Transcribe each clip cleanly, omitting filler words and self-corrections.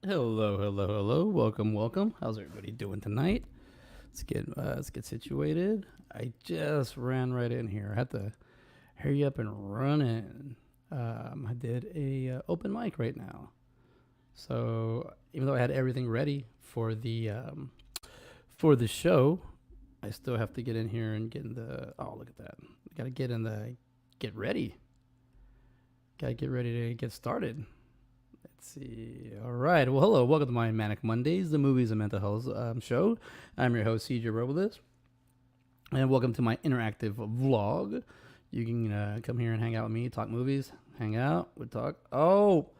Hello, hello, hello. Welcome, welcome. How's everybody doing tonight? Let's get situated. I just ran right in here. I had to hurry up and run in. I did a open mic right now, so even though I had everything ready for the show, I still have to get in here and get in the. Oh, look at that! Got to get in the get ready. Got to get ready to get started. Let's see. All right. Well, hello. Welcome to my Manic Mondays, the movies and mental health show. I'm your host, CJ Robles, and welcome to my interactive vlog. You can come here and hang out with me, talk movies, hang out, we talk. Oh,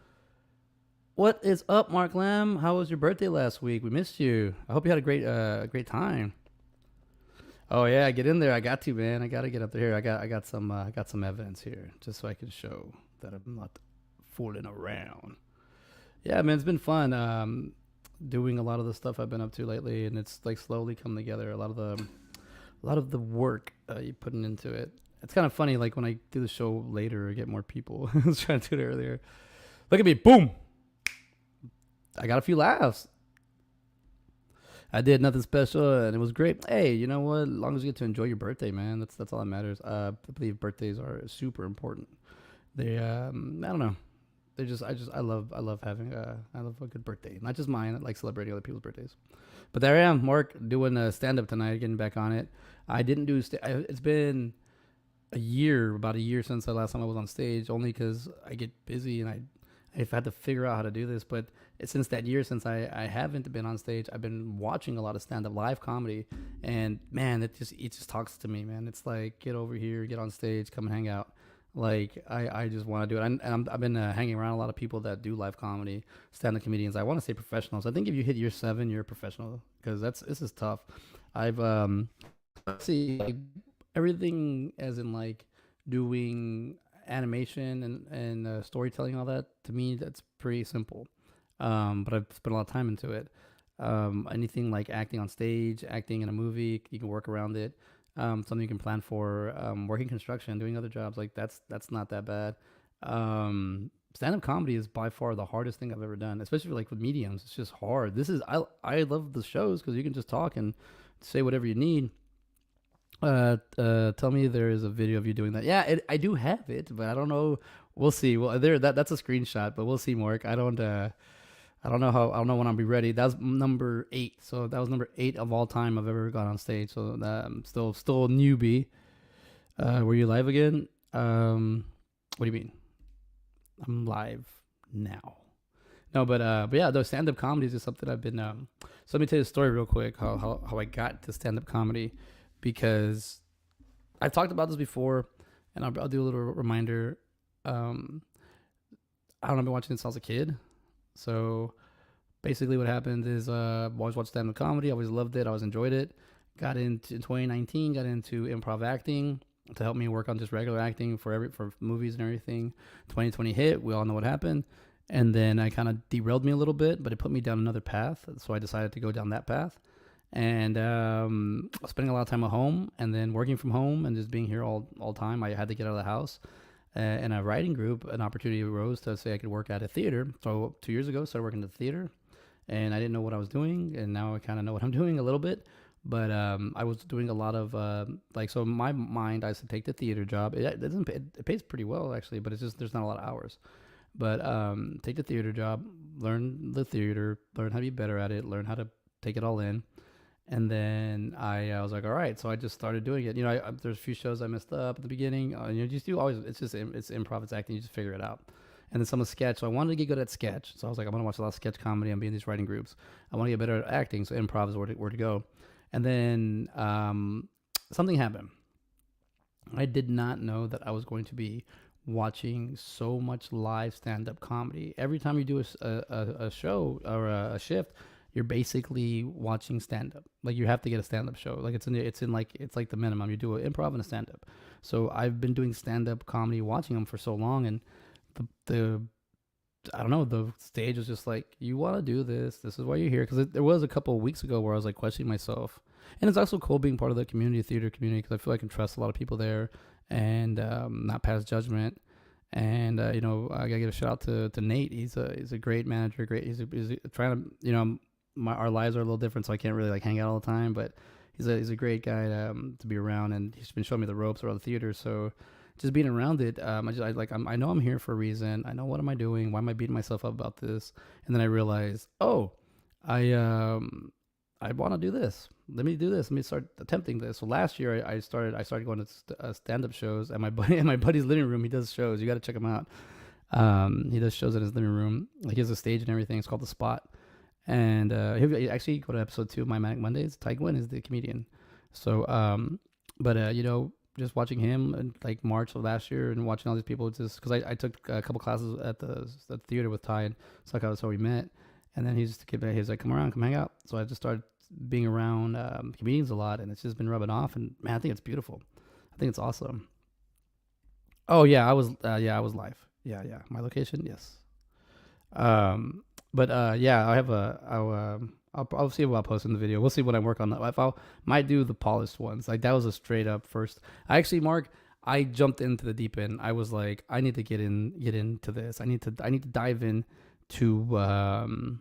what is up, Mark Lamb? How was your birthday last week? We missed you. I hope you had a great time. Oh yeah, get in there. I got to, man. I got to get up there. I got some evidence here, just so I can show that I'm not fooling around. Yeah, man, it's been fun doing a lot of the stuff I've been up to lately, and it's like slowly come together. A lot of the work you putting into it. It's kind of funny, like when I do the show later, I get more people. I was trying to do it earlier. Look at me, boom! I got a few laughs. I did nothing special, and it was great. Hey, you know what? As long as you get to enjoy your birthday, man, that's all that matters. I believe birthdays are super important. They, I don't know. I love having I love a good birthday. Not just mine. I like celebrating other people's birthdays. But there I am, Mark, doing a stand up tonight, getting back on it. I didn't do. It's been about a year since the last time I was on stage. Only because I get busy and I've had to figure out how to do this. But since that year, since I haven't been on stage, I've been watching a lot of stand up live comedy, and man, it just talks to me, man. It's like, get over here, get on stage, come and hang out. Like I just want to do it. I've been hanging around a lot of people that do live comedy, stand-up comedians. I want to say professionals. I think if you hit year 7, you're a professional, because this is tough. I've see, like, everything as in like doing animation and storytelling, all that. To me, that's pretty simple. But I've spent a lot of time into it. Anything like acting on stage, acting in a movie, you can work around it. Something you can plan for. Working construction, doing other jobs, like that's not that bad. Stand-up comedy is by far the hardest thing I've ever done, especially like with mediums. It's just hard. I love the shows because you can just talk and say whatever you need. Tell me there is a video of you doing that. Yeah, I do have it, but I don't know. We'll see. Well, that's a screenshot, but we'll see, Mark. I don't know how. I don't know when I'll be ready. That was number 8. So that was number 8 of all time I've ever gone on stage. So I'm still a newbie. Were you live again? What do you mean? I'm live now. No, but yeah, those stand up comedies is something I've been. So let me tell you a story real quick. How I got to stand up comedy, because I've talked about this before, and I'll do a little reminder. I don't know. I've been watching this since I was a kid. So basically what happened is I always watched stand-up comedy. I always loved it. I always enjoyed it. Got into 2019, got into improv acting to help me work on just regular acting for movies and everything. 2020 hit. We all know what happened. And then I kind of derailed me a little bit, but it put me down another path. So I decided to go down that path. And spending a lot of time at home and then working from home and just being here all time. I had to get out of the house. In a writing group, an opportunity arose to say I could work at a theater. So 2 years ago, I started working at the theater, and I didn't know what I was doing, and now I kind of know what I'm doing a little bit. But I was doing a lot of so in my mind, I said take the theater job. It doesn't pay, it pays pretty well actually, but it's just there's not a lot of hours. But take the theater job, learn the theater, learn how to be better at it, learn how to take it all in. And then I was like, all right. So I just started doing it. There's a few shows I messed up at the beginning. Just do always. It's improv, it's acting. You just figure it out. And then some of sketch. So I wanted to get good at sketch. So I was like, I'm gonna watch a lot of sketch comedy and be in these writing groups. I want to get better at acting. So improv is where to go. And then something happened. I did not know that I was going to be watching so much live stand-up comedy. Every time you do a show or a shift, you're basically watching stand-up. Like, you have to get a stand-up show. Like, it's like the minimum. You do an improv and a stand-up. So I've been doing stand-up comedy, watching them for so long, and the I don't know, the stage was just like, you want to do this. This is why you're here. Because there was a couple of weeks ago where I was like questioning myself, and it's also cool being part of the theater community, because I feel like I can trust a lot of people there and not pass judgment. And I gotta give a shout out to Nate. He's a great manager. He's trying to our lives are a little different, so I can't really like hang out all the time. But he's a great guy to be around, and he's been showing me the ropes around the theater. So just being around it, I know I'm here for a reason. I know what am I doing? Why am I beating myself up about this? And then I realize, oh, I want to do this. Let me do this. Let me start attempting this. So last year I started going to stand-up shows at my buddy's living room. He does shows. You got to check him out. He does shows in his living room. Like he has a stage and everything. It's called The Spot. And he actually go to episode 2 of my Manic Mondayz. Ty Gwynn is the comedian. So just watching him in like March of last year and watching all these people, just because I took a couple classes at the theater with Ty, and so that's how we met. And then he's like, come around, come hang out. So I just started being around comedians a lot, and it's just been rubbing off. And man, I think it's beautiful. I think it's awesome. Oh yeah, I was live. Yeah, my location, yes. I'll see about posting the video. We'll see what I work on. If I might do the polished ones. Like that was a straight up first. Mark, I jumped into the deep end. I was like, I need to get into this. I need to dive in to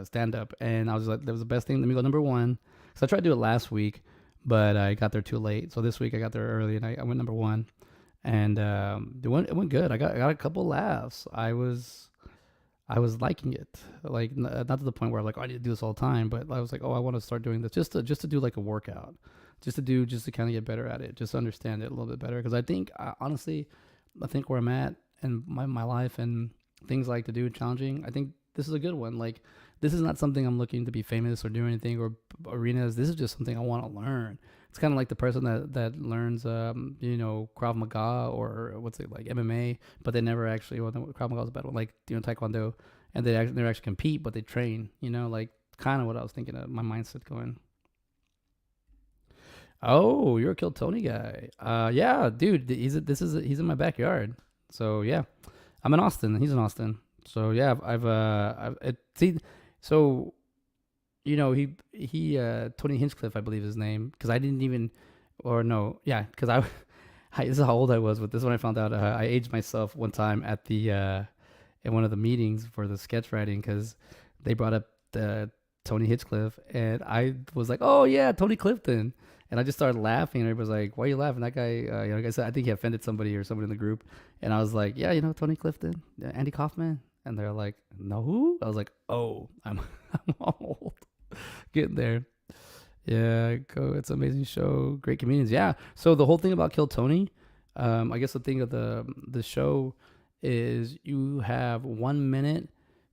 stand up. And I was like, that was the best thing. Let me go number 1. So I tried to do it last week, but I got there too late. So this week I got there early and I went number 1, and it went good. I got a couple laughs. I was liking it, like not to the point where I'm like, oh, I need to do this all the time, but I was like, oh, I want to start doing this just to do like a workout, just to kind of get better at it, just to understand it a little bit better. Because I think honestly, I think where I'm at in my life and things I like to do challenging, I think this is a good one. Like this is not something I'm looking to be famous or do anything or arenas. This is just something I want to learn. It's kind of like the person that learns, Krav Maga or what's it like MMA, but they never actually. Well, Krav Maga is a bad one, like Taekwondo, and they actually compete, but they train. Like kind of what I was thinking of my mindset going. Oh, you're a Kill Tony guy. Yeah, dude, he's in my backyard. So yeah, I'm in Austin. He's in Austin. So yeah, so. He Tony Hinchcliffe, I believe his name, because I didn't even, or no, yeah, because this is how old I was with this when I found out. I aged myself one time at in one of the meetings for the sketch writing, because they brought up Tony Hinchcliffe, and I was like, oh yeah, Tony Clifton, and I just started laughing, and everybody was like, why are you laughing? That guy, like I said, I think he offended somebody or somebody in the group, and I was like, yeah, Tony Clifton, Andy Kaufman, and they're like, no, who? I was like, oh, I'm old. Getting there. Yeah, go. It's an amazing show. Great comedians. Yeah. So the whole thing about Kill Tony, I guess the thing of the show is you have 1 minute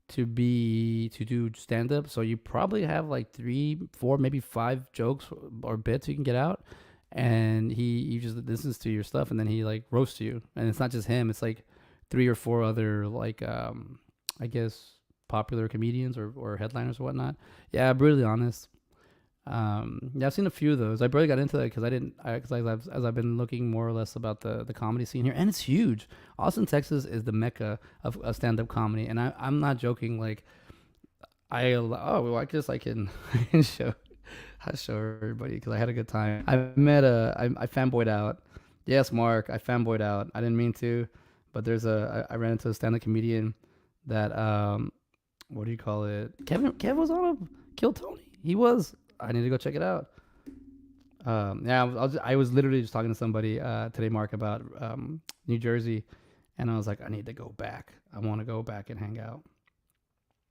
to do stand up. So you probably have like 3, 4, maybe 5 jokes or bits you can get out, and he just listens to your stuff, and then he like roasts you. And it's not just him. It's like 3 or 4 other like I guess popular comedians or headliners or whatnot. Yeah, brutally honest. Yeah, I've seen a few of those. I barely got into that because as I've been looking more or less about the comedy scene here, and it's huge. Austin, Texas is the mecca of stand-up comedy, and I'm not joking. Like, I guess I can show everybody because I had a good time. I fanboyed out. Yes, Mark, I fanboyed out. I didn't mean to, but I ran into a stand-up comedian that what do you call it? Kevin was on a Kill Tony. He was. I need to go check it out. I was literally just talking to somebody today, Mark, about New Jersey, and I was like, I need to go back. I want to go back and hang out.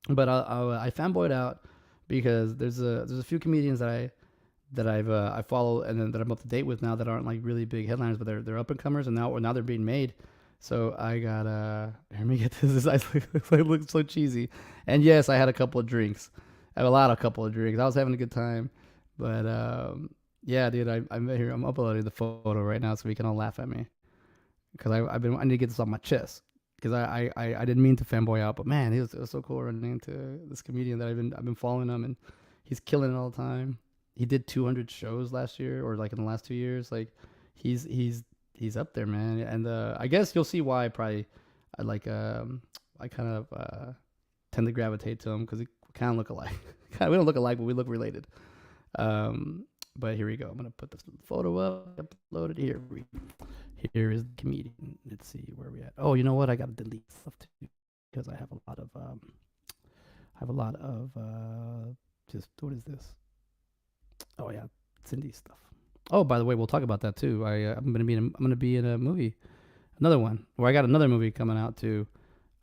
But I fanboyed out because there's a few comedians that I follow and then that I'm up to date with now that aren't like really big headliners, but they're up and comers, and now they're being made. So I got let me get this. I look so cheesy. And yes, I had a couple of drinks. I have a couple of drinks. I was having a good time. But yeah, dude, I'm here. I'm uploading the photo right now so we can all laugh at me. Because I need to get this off my chest. Because I didn't mean to fanboy out, but man, it was so cool running into this comedian that I've been following him, and he's killing it all the time. He did 200 shows last year, or like in the last 2 years. Like he's up there, man. And I guess you'll see why I kind of tend to gravitate to him because we kind of look alike. We don't look alike, but we look related. But here we go. I'm gonna put the photo up, upload it. Here is the comedian. Let's see where we at. Oh, you know what? I gotta delete stuff too because I have a lot of just what is this? Oh yeah, Cindy stuff. Oh, by the way, we'll talk about that too. I'm gonna be in a movie, another one. Or I got another movie coming out too.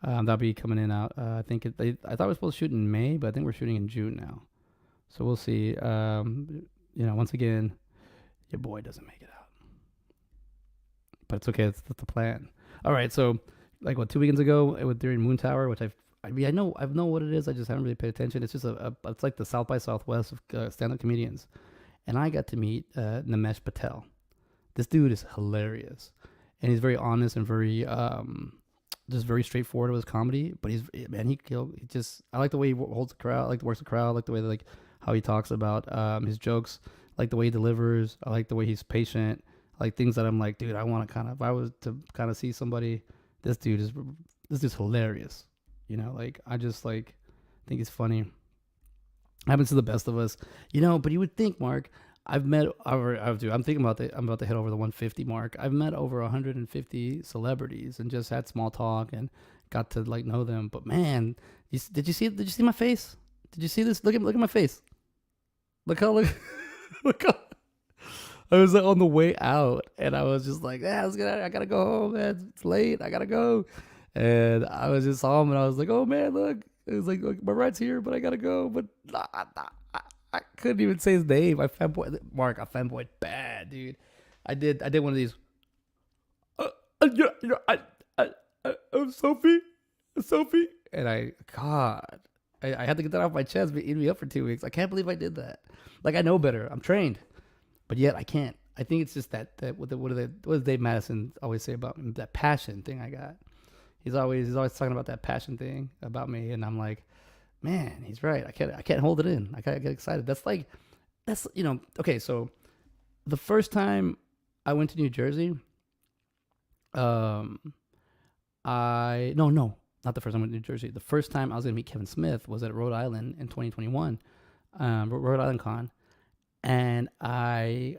That'll be coming in out. I thought we were supposed to shoot in May, but I think we're shooting in June now. So we'll see. Once again, your boy doesn't make it out, but it's okay. That's the plan. All right. So, like, 2 weekends ago, it was during Moon Tower, which I know what it is. I just haven't really paid attention. It's just it's like the South by Southwest of stand-up comedians, and I got to meet Nimesh Patel. This dude is hilarious, and he's very honest and very just very straightforward with his comedy. But I like the way he holds the crowd, I like works the crowd, I like the way that, how he talks about his jokes, I like the way he delivers, I like the way he's patient, I like things that I'm like, dude, I want to if I was to kind of see somebody, this dude's hilarious. I just think he's funny. Happens to the best of us, but you would think, Mark, I'm thinking I'm about to hit over the 150 mark. I've met over 150 celebrities and just had small talk and got to know them. But man, did you see my face? Did you see this? Look at my face. Look how I was on the way out and I was just like, I gotta go home, man. It's late. I gotta go. And I was just saw him and I was like, oh man, look. It was like my ride's here, but I gotta go. But I couldn't even say his name. I fanboyed bad, dude. I did one of these. I'm Sophie, and I had to get that off my chest. But eating me up for 2 weeks. I can't believe I did that. I know better. I'm trained, but yet I can't. I think it's just that what does Dave Madison always say about me? That passion thing I got. He's always talking about that passion thing about me, and I'm like, man, he's right. I can't hold it in. I can't get excited. Okay. So the first time I went to New Jersey, not the first time I went to New Jersey. The first time I was gonna meet Kevin Smith was at Rhode Island in 2021, Rhode Island Con, and I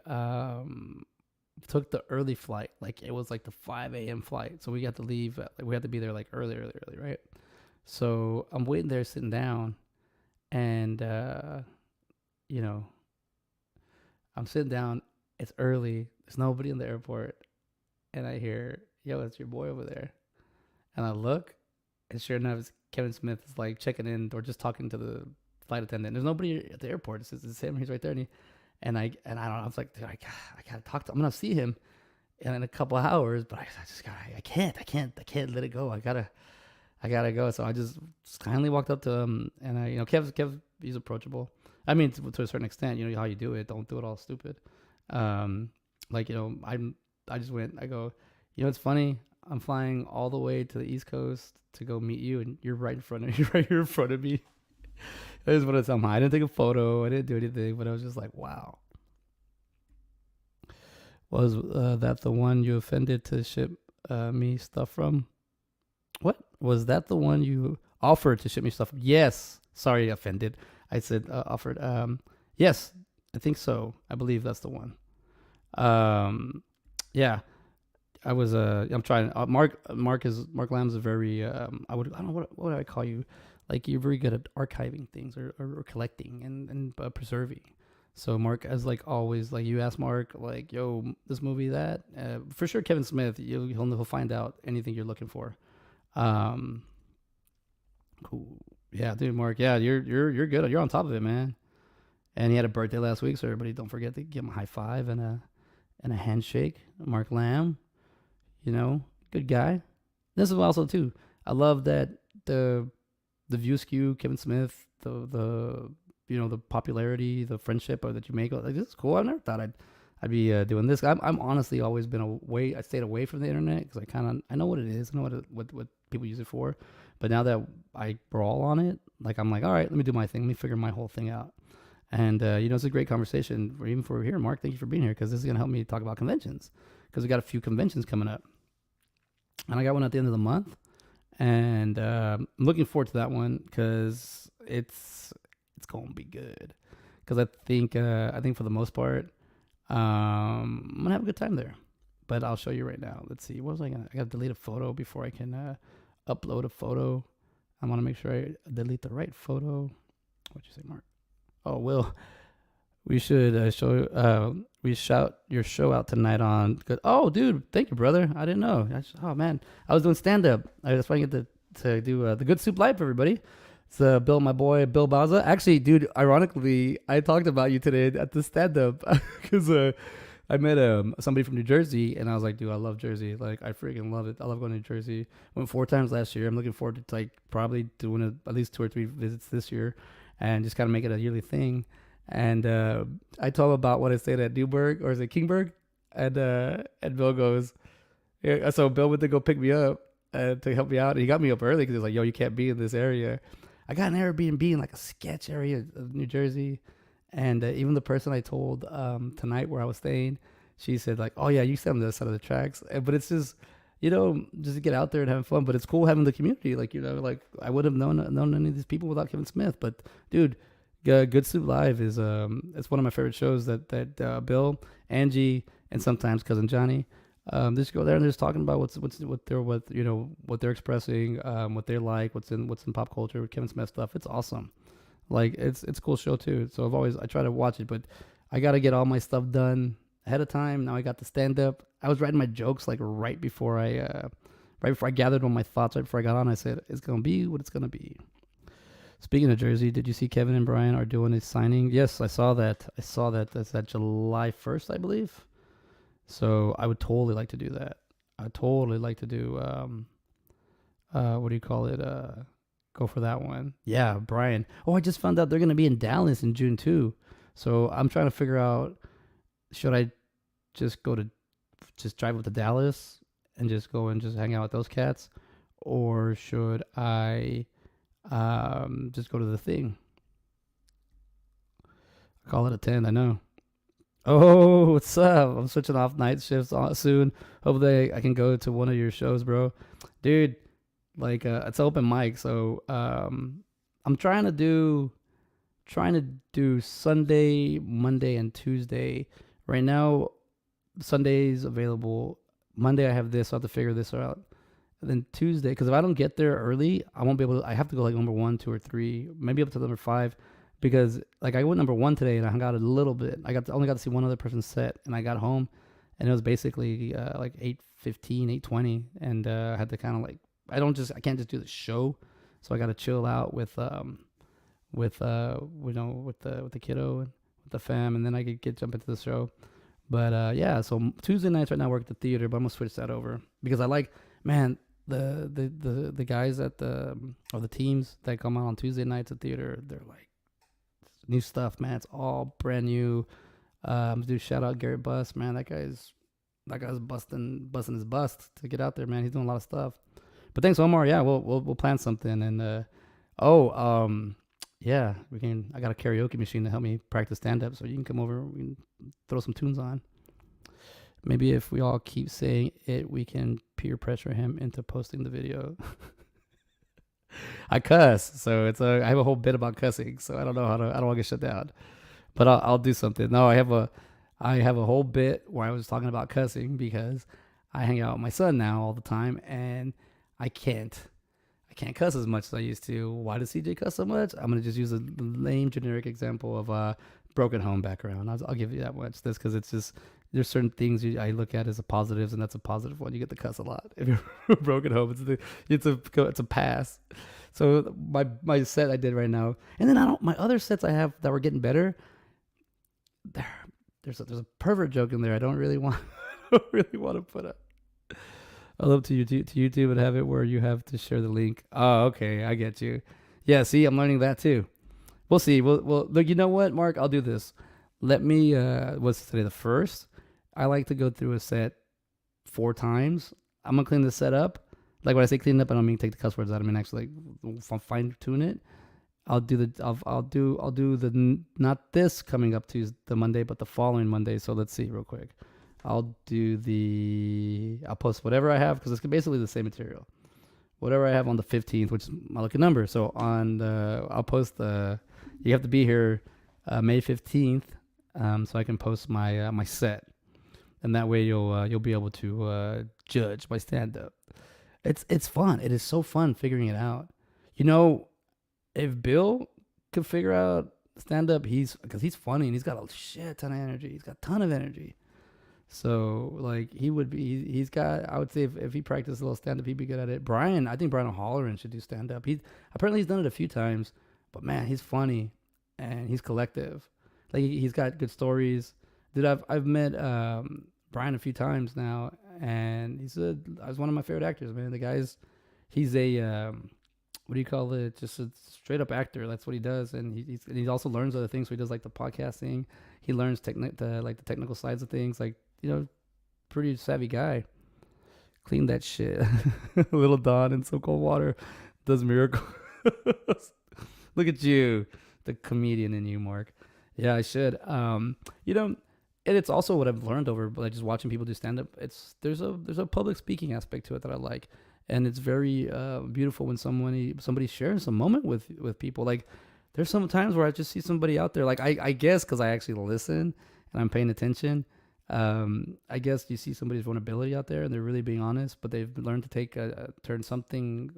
took the early flight. It was the 5 a.m. flight, so we got to leave. We had to be there early, right? So I'm waiting there, sitting down, and I'm sitting down. It's early. There's nobody in the airport, and I hear, "Yo, it's your boy over there." And I look, and sure enough, Kevin Smith is checking in or just talking to the flight attendant. There's nobody at the airport. It's him. He's right there, and I don't know. I was like, dude, I gotta talk to him. I'm gonna see him in a couple of hours, but I can't let it go. I gotta go. So I just kindly walked up to him, and Kev, he's approachable. I mean, to a certain extent, how you do it. Don't do it all stupid. I just went. I go, it's funny. I'm flying all the way to the East Coast to go meet you, and you're right here in front of me. I just want to tell him I didn't take a photo. I didn't do anything, but I was just like, wow. Was that the one you offended to ship me stuff from? What? Was that the one you offered to ship me stuff from? Yes. Sorry, offended. I said offered. Yes, I think so. I believe that's the one. Yeah. I was I'm trying. Mark Lamb's a very I don't know what would I call you? You're very good at archiving things or collecting and preserving. So Mark, as always, you ask Mark, yo, this movie, that for sure, Kevin Smith, he'll find out anything you're looking for. Cool. Yeah, dude, Mark. Yeah, you're good. You're on top of it, man. And he had a birthday last week, so everybody don't forget to give him a high five and a handshake. Mark Lamb, good guy. This is also too. I love that the view skew, Kevin Smith, the popularity, the friendship that you make. This is cool. I never thought I'd be doing this. I'm honestly always been away. I stayed away from the internet because I know what it is. I know what people use it for. But now that I brawl on it, I'm like, all right, let me do my thing. Let me figure my whole thing out. And it's a great conversation, even for here, Mark. Thank you for being here because this is gonna help me talk about conventions because we got a few conventions coming up, and I got one at the end of the month. And I'm looking forward to that one because it's gonna be good. Because I think for the most part, I'm gonna have a good time there. but I'll show you right now. Let's see. What was I gonna? I gotta delete a photo before I can upload a photo. I want to make sure I delete the right photo. What'd you say, Mark? Oh, Will. We should we shout your show out tonight on. Good. Oh, dude, thank you, brother. I didn't know. Oh man, I was doing stand up. That's why I get to do the Good Soup Live, everybody. It's my boy Bill Baza. Actually, dude, ironically, I talked about you today at the stand up because I met somebody from New Jersey, and I was like, dude, I love Jersey. Like, I freaking love it. I love going to New Jersey. Went 4 times last year. I'm looking forward to like probably doing at least 2 or 3 visits this year, and just kind of make it a yearly thing. And I told him about what I stayed at Newburgh, or is it Kingburg? And Bill goes, yeah. So Bill went to go pick me up to help me out. And he got me up early because he was like, yo, you can't be in this area. I got an Airbnb in like a sketch area of New Jersey. And even the person I told tonight where I was staying, she said like, oh yeah, you stay on the side of the tracks. But it's just, just to get out there and having fun. But it's cool having the community. Like, like I would have known any of these people without Kevin Smith. But dude, Good Soup Live is it's one of my favorite shows that Bill, Angie, and sometimes cousin Johnny just go there and they're just talking about what they're expressing, what they like, what's in pop culture with Kevin Smith stuff. It's awesome. Like it's a cool show too. So I try to watch it, but I got to get all my stuff done ahead of time. Now I got the stand up. I was writing my jokes like right before I gathered all my thoughts right before I got on. I said it's gonna be what it's gonna be. Speaking of Jersey, did you see Kevin and Brian are doing a signing? Yes, I saw that. That's at July 1st, I believe. So I would totally like to do that. I'd totally like to do, what do you call it? Go for that one. Yeah, Brian. Oh, I just found out they're going to be in Dallas in June too. So I'm trying to figure out, should I just drive up to Dallas and just go and just hang out with those cats? Or should I just go to the thing? I call it a 10, I know. Oh, what's up? I'm switching off night shifts soon. Hopefully I can go to one of your shows, bro. Dude, like it's open mic, so I'm trying to do Sunday, Monday, and Tuesday. Right now, Sunday's available. Monday I have this, so I have to figure this out. And then Tuesday, because if I don't get there early, I won't be able to. I have to go like number 1, 2, or 3, maybe up to number 5, because like I went number 1 today and I hung out a little bit. Only got to see one other person's set, and I got home, and it was basically like 8:15, 8:20, and I had to kind of like I can't just do the show, so I got to chill out with the kiddo and with the fam, and then I could jump into the show. But yeah, so Tuesday nights right now I work at the theater, but I'm gonna switch that over because I like, man, the guys at the teams that come out on Tuesday nights at theater, they're like new stuff, man. It's all brand new. Dude, shout out Garrett Bust, man. That guy's busting his bust to get out there, man. He's doing a lot of stuff. But thanks, Omar. Yeah, we'll plan something. And yeah, I got a karaoke machine to help me practice stand up, so you can come over. We can throw some tunes on. Maybe if we all keep saying it, we can peer pressure him into posting the video. I cuss, so I have a whole bit about cussing, so I don't want to get shut down. But I'll do something. No, I have a whole bit where I was talking about cussing because I hang out with my son now all the time, and I can't cuss as much as I used to. Why does CJ cuss so much? I'm gonna just use a lame generic example of a broken home background. I'll give you that much. That's because it's just there's certain things I look at as a positives, and that's a positive one. You get to cuss a lot if you're broken home. It's a pass. So my set I did right now, and then my other sets I have that were getting better. There's a pervert joke in there. I don't really want to put up. I'll up to YouTube and have it where you have to share the link. Oh, okay, I get you. Yeah, see, I'm learning that too. We'll see. We'll look. You know what, Mark? I'll do this. Let me. What's today? The 1st. I like to go through a set 4 times. I'm gonna clean the set up. Like when I say clean up, I don't mean take the cuss words out. I mean actually like fine tune it. I'll do the not this coming up to the Monday, but the following Monday. So let's see real quick. I'll post whatever I have because it's basically the same material. Whatever I have on the 15th, which is my lucky number. So I'll post you have to be here May 15th, so I can post my set. and that way you'll be able to judge my stand up. It's fun. It is so fun figuring it out. You know, if Bill could figure out stand up, because he's funny and he's got a shit ton of energy. He's got a ton of energy. So like he would be, he's got. I would say if he practiced a little stand up, he'd be good at it. Brian, I think Brian O'Halloran should do stand up. He apparently he's done it a few times, but man, he's funny and he's collective. Like he's got good stories. Dude, I've met Brian a few times now, and he's one of my favorite actors, man. The guy's he's a what do you call it? Just a straight up actor. That's what he does, and he also learns other things. So he does like the podcasting. He learns the technical sides of things. Like, you know, pretty savvy guy. Clean that shit. Little Don in some cold water does miracles. Look at you, the comedian in you, Mark. Yeah, I should. You know, and it's also what I've learned over like just watching people do stand up. There's a public speaking aspect to it that I like, and it's very beautiful when somebody shares a moment with people. Like there's some times where I just see somebody out there. Like I guess because I actually listen and I'm paying attention. I guess you see somebody's vulnerability out there and they're really being honest, but they've learned to turn something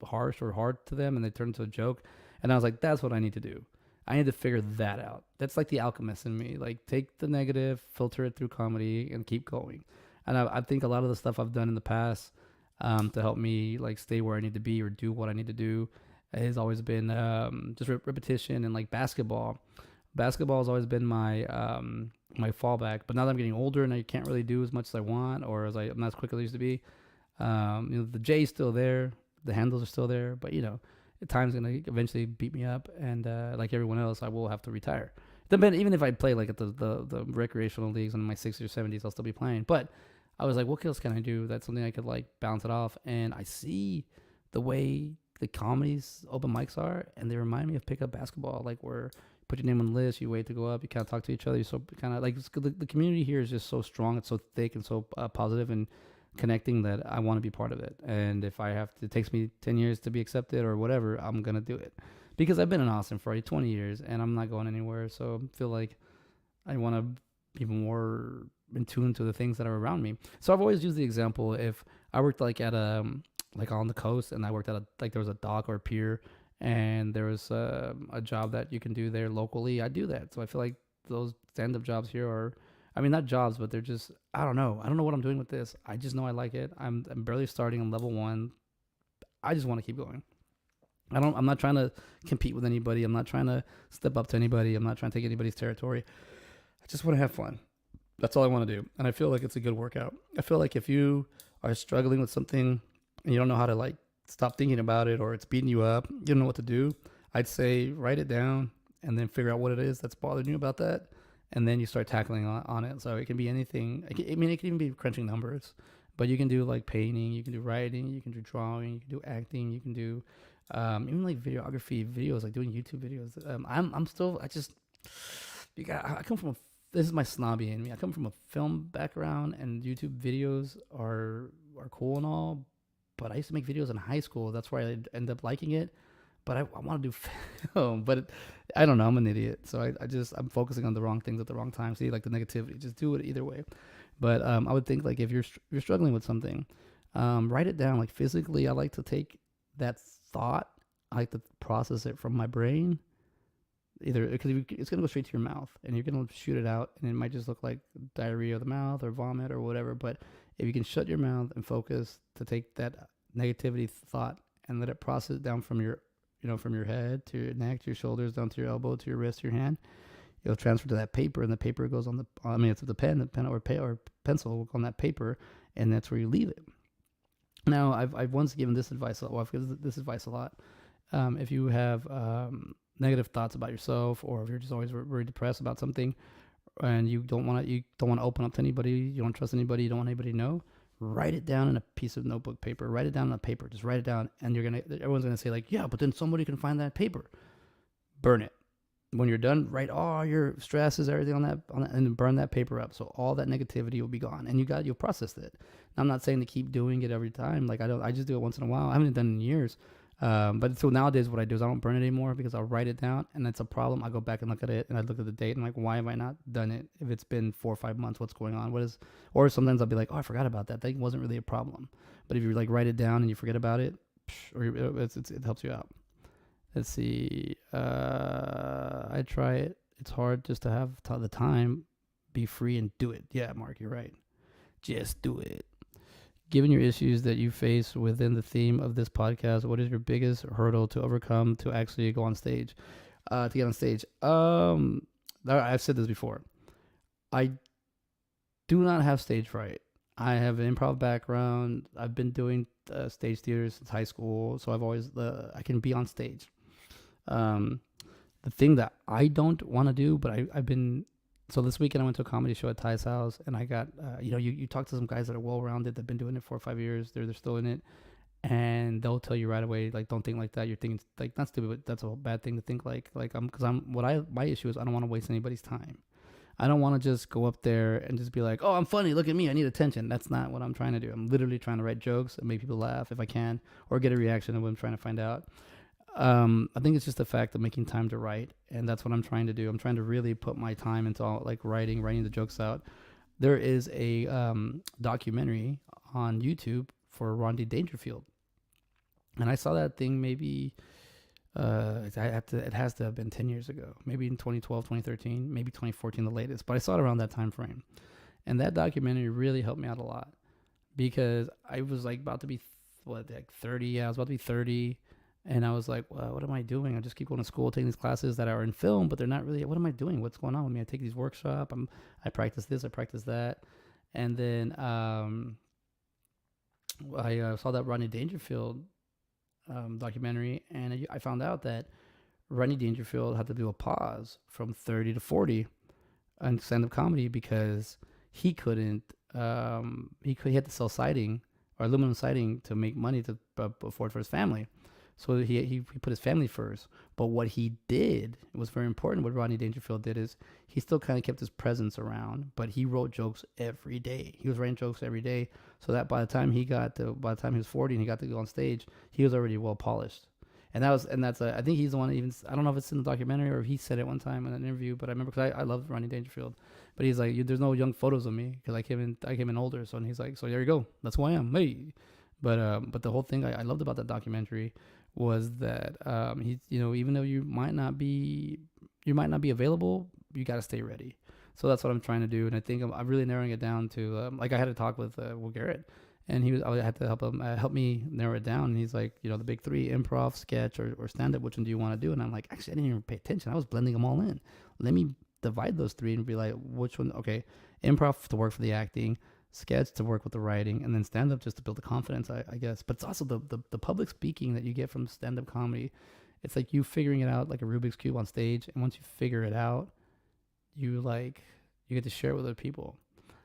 harsh or hard to them and they turn into a joke. And I was like, that's what I need to do. I need to figure that out. That's like the alchemist in me. Like take the negative, filter it through comedy and keep going. And I think a lot of the stuff I've done in the past to help me like stay where I need to be or do what I need to do has always been just repetition and like basketball. Basketball has always been my my fallback, but now that I'm getting older and I can't really do as much as I want, or I'm not as quick as I used to be. You know, the J's still there, the handles are still there, but you know, time's gonna eventually beat me up, and like everyone else, I will have to retire. Even if I play like at the recreational leagues in my 60s or 70s, I'll still be playing. But I was like, what else can I do? That's something I could like bounce it off, and I see the way the comedies open mics are, and they remind me of pickup basketball, like where put your name on the list, you wait to go up, you kind of talk to each other. You so kind of like the community here is just so strong, it's so thick and so positive and connecting that I want to be part of it. And if it takes me 10 years to be accepted or whatever, I'm gonna do it because I've been in Austin for already 20 years and I'm not going anywhere. So I feel like I want to be more in tune to the things that are around me. So I've always used the example, if I worked like at like on the coast and I worked at there was a dock or a pier, and there was a job that you can do there locally, I do that. So I feel like those stand-up jobs here are, I mean, not jobs, but they're just, I don't know what I'm doing with this. I just know I like it. I'm barely starting on level 1. I just want to keep going. I'm not trying to compete with anybody. I'm not trying to step up to anybody. I'm not trying to take anybody's territory. I just want to have fun. That's all I want to do. And I feel like it's a good workout. I feel like if you are struggling with something and you don't know how to like stop thinking about it, or it's beating you up, you don't know what to do, I'd say write it down and then figure out what it is that's bothering you about that, and then you start tackling on it. So it can be anything. It can even be crunching numbers, but you can do like painting, you can do writing, you can do drawing, you can do acting, you can do even like videos, like doing YouTube videos. I come from this is my snobby in me. I come from a film background, and YouTube videos are cool and all, but I used to make videos in high school. That's why I ended up liking it. But I want to do film. But I don't know. I'm an idiot. So I'm focusing on the wrong things at the wrong time. See, like the negativity. Just do it either way. But I would think like if you're struggling with something, write it down. Like physically, I like to take that thought. I like to process it from my brain. Either because it's gonna go straight to your mouth, and you're gonna shoot it out, and it might just look like diarrhea of the mouth or vomit or whatever. But if you can shut your mouth and focus to take that negativity thought and let it process down from your head to your neck, to your shoulders, down to your elbow, to your wrist, your hand, it'll transfer to that paper, and the paper goes on it's the pen or pencil on that paper, and that's where you leave it. Now, I've once given this advice. I've given this advice a lot. If you have negative thoughts about yourself, or if you're just always very depressed about something, and you don't want to open up to anybody, you don't trust anybody, you don't want anybody to know, write it down in a piece of notebook paper. Write it down on a paper. Just write it down, and everyone's gonna say like, yeah, but then somebody can find that paper. Burn it. When you're done, write all your stresses, everything on that, and burn that paper up. So all that negativity will be gone, and you'll process it. Now, I'm not saying to keep doing it every time. Like I just do it once in a while. I haven't done it in years. But so nowadays, what I do is I don't burn it anymore because I'll write it down, and that's a problem. I go back and look at it, and I look at the date, and I'm like, why have I not done it? If it's been 4 or 5 months, what's going on? What is? Or sometimes I'll be like, oh, I forgot about that. That wasn't really a problem. But if you like write it down and you forget about it, or it helps you out. Let's see. I try it. It's hard just to have the time, be free and do it. Yeah, Mark, you're right. Just do it. Given your issues that you face within the theme of this podcast, what is your biggest hurdle to overcome to actually go on stage? To get on stage. I've said this before. I do not have stage fright. I have an improv background. I've been doing stage theater since high school, so I can be on stage. The thing that I don't want to do, but I've been. So this weekend I went to a comedy show at Ty's house, and I got, you talk to some guys that are well-rounded, that've been doing it 4 or 5 years, they're still in it, and they'll tell you right away, like, don't think like that. You're thinking like, not stupid, but that's a bad thing to think like my issue is I don't want to waste anybody's time. I don't want to just go up there and just be like, oh, I'm funny, look at me, I need attention. That's not what I'm trying to do. I'm literally trying to write jokes and make people laugh if I can, or get a reaction of what I'm trying to find out. I think it's just the fact of making time to write, and that's what I'm trying to do. I'm trying to really put my time into like writing the jokes out. There is a documentary on YouTube for Rodney Dangerfield, and I saw that thing maybe it has to have been 10 years ago, maybe in 2012, 2013, maybe 2014, the latest. But I saw it around that time frame, and that documentary really helped me out a lot because I was like about to be 30. Yeah, I was about to be 30. And I was like, well, what am I doing? I just keep going to school, taking these classes that are in film, but they're not really, what am I doing? What's going on with me? I take these workshops. I practice this, I practice that. And then I saw that Rodney Dangerfield documentary, and I found out that Rodney Dangerfield had to do a pause from 30 to 40 on stand-up comedy because he couldn't, he had to sell siding or aluminum siding to make money to afford for his family. So he put his family first. But what he did, it was very important, what Rodney Dangerfield did is he still kind of kept his presence around, but he wrote jokes every day. He was writing jokes every day, so that by the time he was 40 and he got to go on stage, he was already well polished. And that's I think he's the one that even, I don't know if it's in the documentary or if he said it one time in an interview, but I remember because I love Rodney Dangerfield. But he's like, there's no young photos of me because I came in older. So, and he's like, so there you go. That's who I am. Hey. But the whole thing I loved about that documentary was that he, even though you might not be available, you got to stay ready. So that's what I'm trying to do, and I think I'm really narrowing it down to like I had a talk with Will Garrett, and I had to help me narrow it down. And he's like, the big three: improv, sketch, or stand up. Which one do you want to do? And I'm like, actually, I didn't even pay attention. I was blending them all in. Let me divide those three and be like, which one? Okay, improv to work for the acting, sketch to work with the writing, and then stand up just to build the confidence, I guess. But it's also the public speaking that you get from stand up comedy. It's like you figuring it out like a Rubik's Cube on stage, and once you figure it out, you get to share it with other people.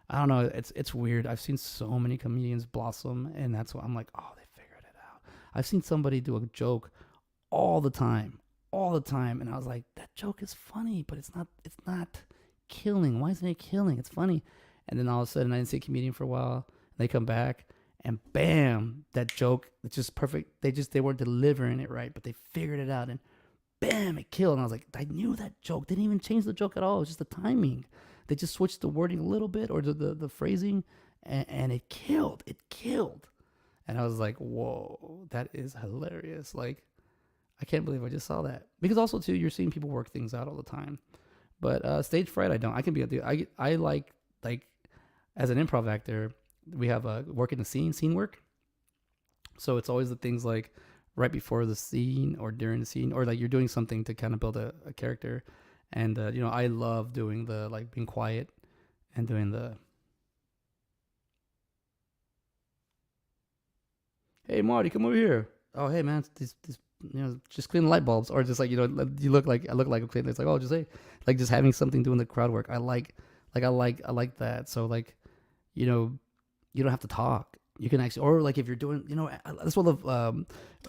I don't know, it's weird. I've seen so many comedians blossom, and that's why I'm like, oh, they figured it out. I've seen somebody do a joke all the time, and I was like, that joke is funny, but it's not killing. Why isn't it killing? It's funny. And then all of a sudden, I didn't see a comedian for a while. They come back, and bam, that joke, it's just perfect. They weren't delivering it right, but they figured it out, and bam, it killed. And I was like, I knew that joke. They didn't even change the joke at all. It was just the timing. They just switched the wording a little bit, or the phrasing, and it killed. It killed. And I was like, whoa, that is hilarious. Like, I can't believe I just saw that. Because also, too, you're seeing people work things out all the time. But stage fright, I don't. I can be I like as an improv actor, we have work in the scene work. So it's always the things like right before the scene or during the scene, or like you're doing something to kind of build a character. And, I love doing the, like, being quiet and doing the, hey, Marty, come over here. Oh, hey, man, these just clean the light bulbs. Or just like, I look like I'm cleaning. It's like, oh, just, hey, like just having something doing the crowd work. I like that. So, like, you don't have to talk. You can actually, or like if you're doing, that's what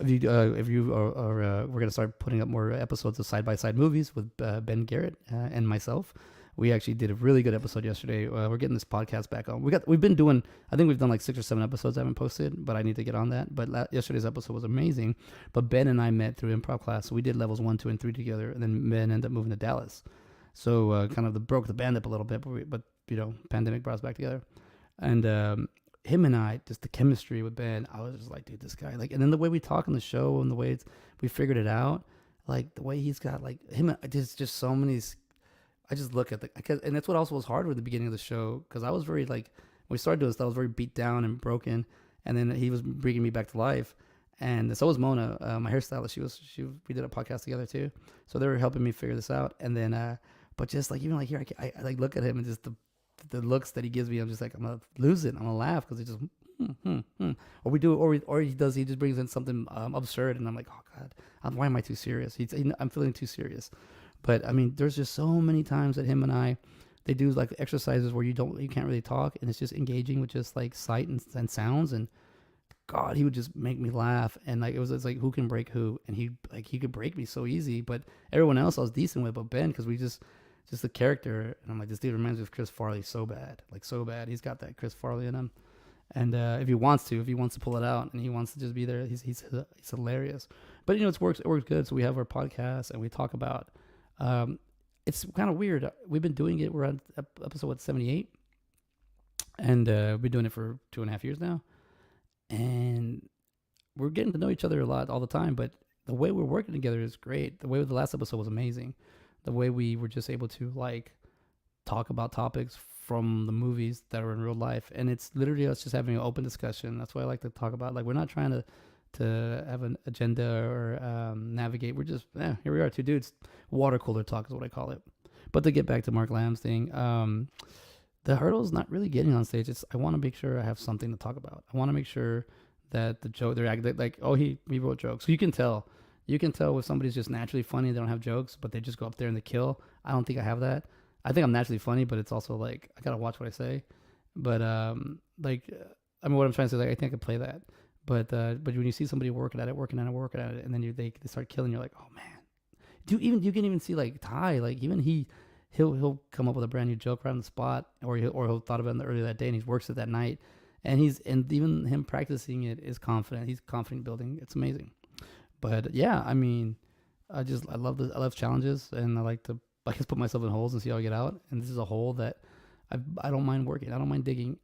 if you are we're gonna start putting up more episodes of side by side movies with Ben Garrett and myself. We actually did a really good episode yesterday. We're getting this podcast back on. We've been doing, I think we've done like 6 or 7 episodes I haven't posted, but I need to get on that. But yesterday's episode was amazing. But Ben and I met through improv class. So we did levels 1, 2, and 3 together. And then Ben ended up moving to Dallas. So kind of broke the band up a little bit, but you know, pandemic brought us back together. And him and I, just the chemistry with Ben, I was just like, dude, this guy, like, and then the way we talk on the show and the way we figured it out, like the way he's got, like him, there's just so many. I just look at and that's what also was hard with the beginning of the show, because I was very like, when we started doing this, I was very beat down and broken, and then he was bringing me back to life, and so was Mona, my hairstylist. We did a podcast together too, so they were helping me figure this out, and then, but just like even like here, I like look at him and just the looks that he gives me, I'm just like, I'm gonna lose it, I'm gonna laugh because he just or we do, or he just brings in something absurd, and I'm like, oh god, why am I too serious? I'm feeling too serious. But I mean, there's just so many times that him and I, they do like exercises where you can't really talk, and it's just engaging with just like sight and sounds, and God, he would just make me laugh, and like it's like who can break who, and he could break me so easy, but everyone else I was decent with, but Ben, because we just the character, and I'm like, this dude reminds me of Chris Farley so bad, He's got that Chris Farley in him, and if he wants to pull it out, and he wants to just be there, he's hilarious. But you know, it works good. So we have our podcast, and we talk about. It's kind of weird. We've been doing it. We're on episode 78, and we've been doing it for 2.5 years now, and we're getting to know each other a lot all the time. But the way we're working together is great. The way the last episode was amazing. The way we were just able to like talk about topics from the movies that are in real life, and it's literally us just having an open discussion. That's what I like to talk about. Like, we're not trying to have an agenda or navigate. We're just here we are, two dudes. Water cooler talk is what I call it. But to get back to Mark Lamb's thing, the hurdle is not really getting on stage. I want to make sure I have something to talk about. I want to make sure that the joke, they're like, oh, he wrote jokes. So you can tell if somebody's just naturally funny, they don't have jokes, but they just go up there and they kill. I don't think I have that. I think I'm naturally funny, but it's also like I gotta watch what I say. But what I'm trying to say is, like, I think I can play that. But when you see somebody working at it, and then they start killing, you're like, oh man. You can even see like Ty, like even he'll come up with a brand new joke right on the spot, or he'll thought about it earlier that day, and he works it that night, and even him practicing it is confident. He's confident building. It's amazing. But yeah, I mean, I love challenges, and I like to put myself in holes and see how I get out. And this is a hole that I don't mind working. I don't mind digging.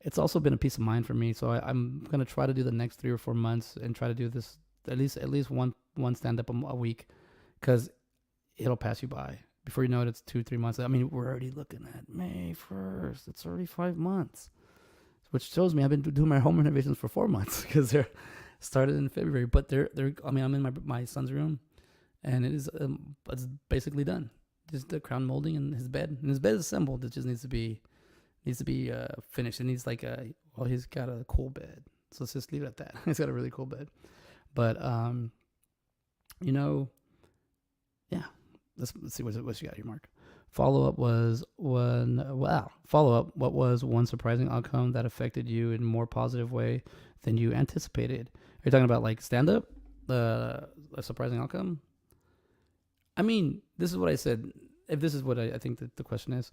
It's also been a peace of mind for me. So I'm gonna try to do the next 3 or 4 months and try to do this at least one stand up a week, because it'll pass you by before you know it. It's 2-3 months. I mean, we're already looking at May 1st. It's already 5 months, which shows me I've been doing my home renovations for 4 months, because they're started in February. But I'm in my son's room, and it's basically done. Just the crown molding and his bed is assembled. It just needs to be finished. It needs he's got a cool bed, so let's just leave it at that. He's got a really cool bed. But yeah, let's see what you got here, Mark. Follow-up, what was one surprising outcome that affected you in a more positive way than you anticipated? Are you talking about like stand-up, a surprising outcome? I mean, this is what I said. If this is what I think that the question is,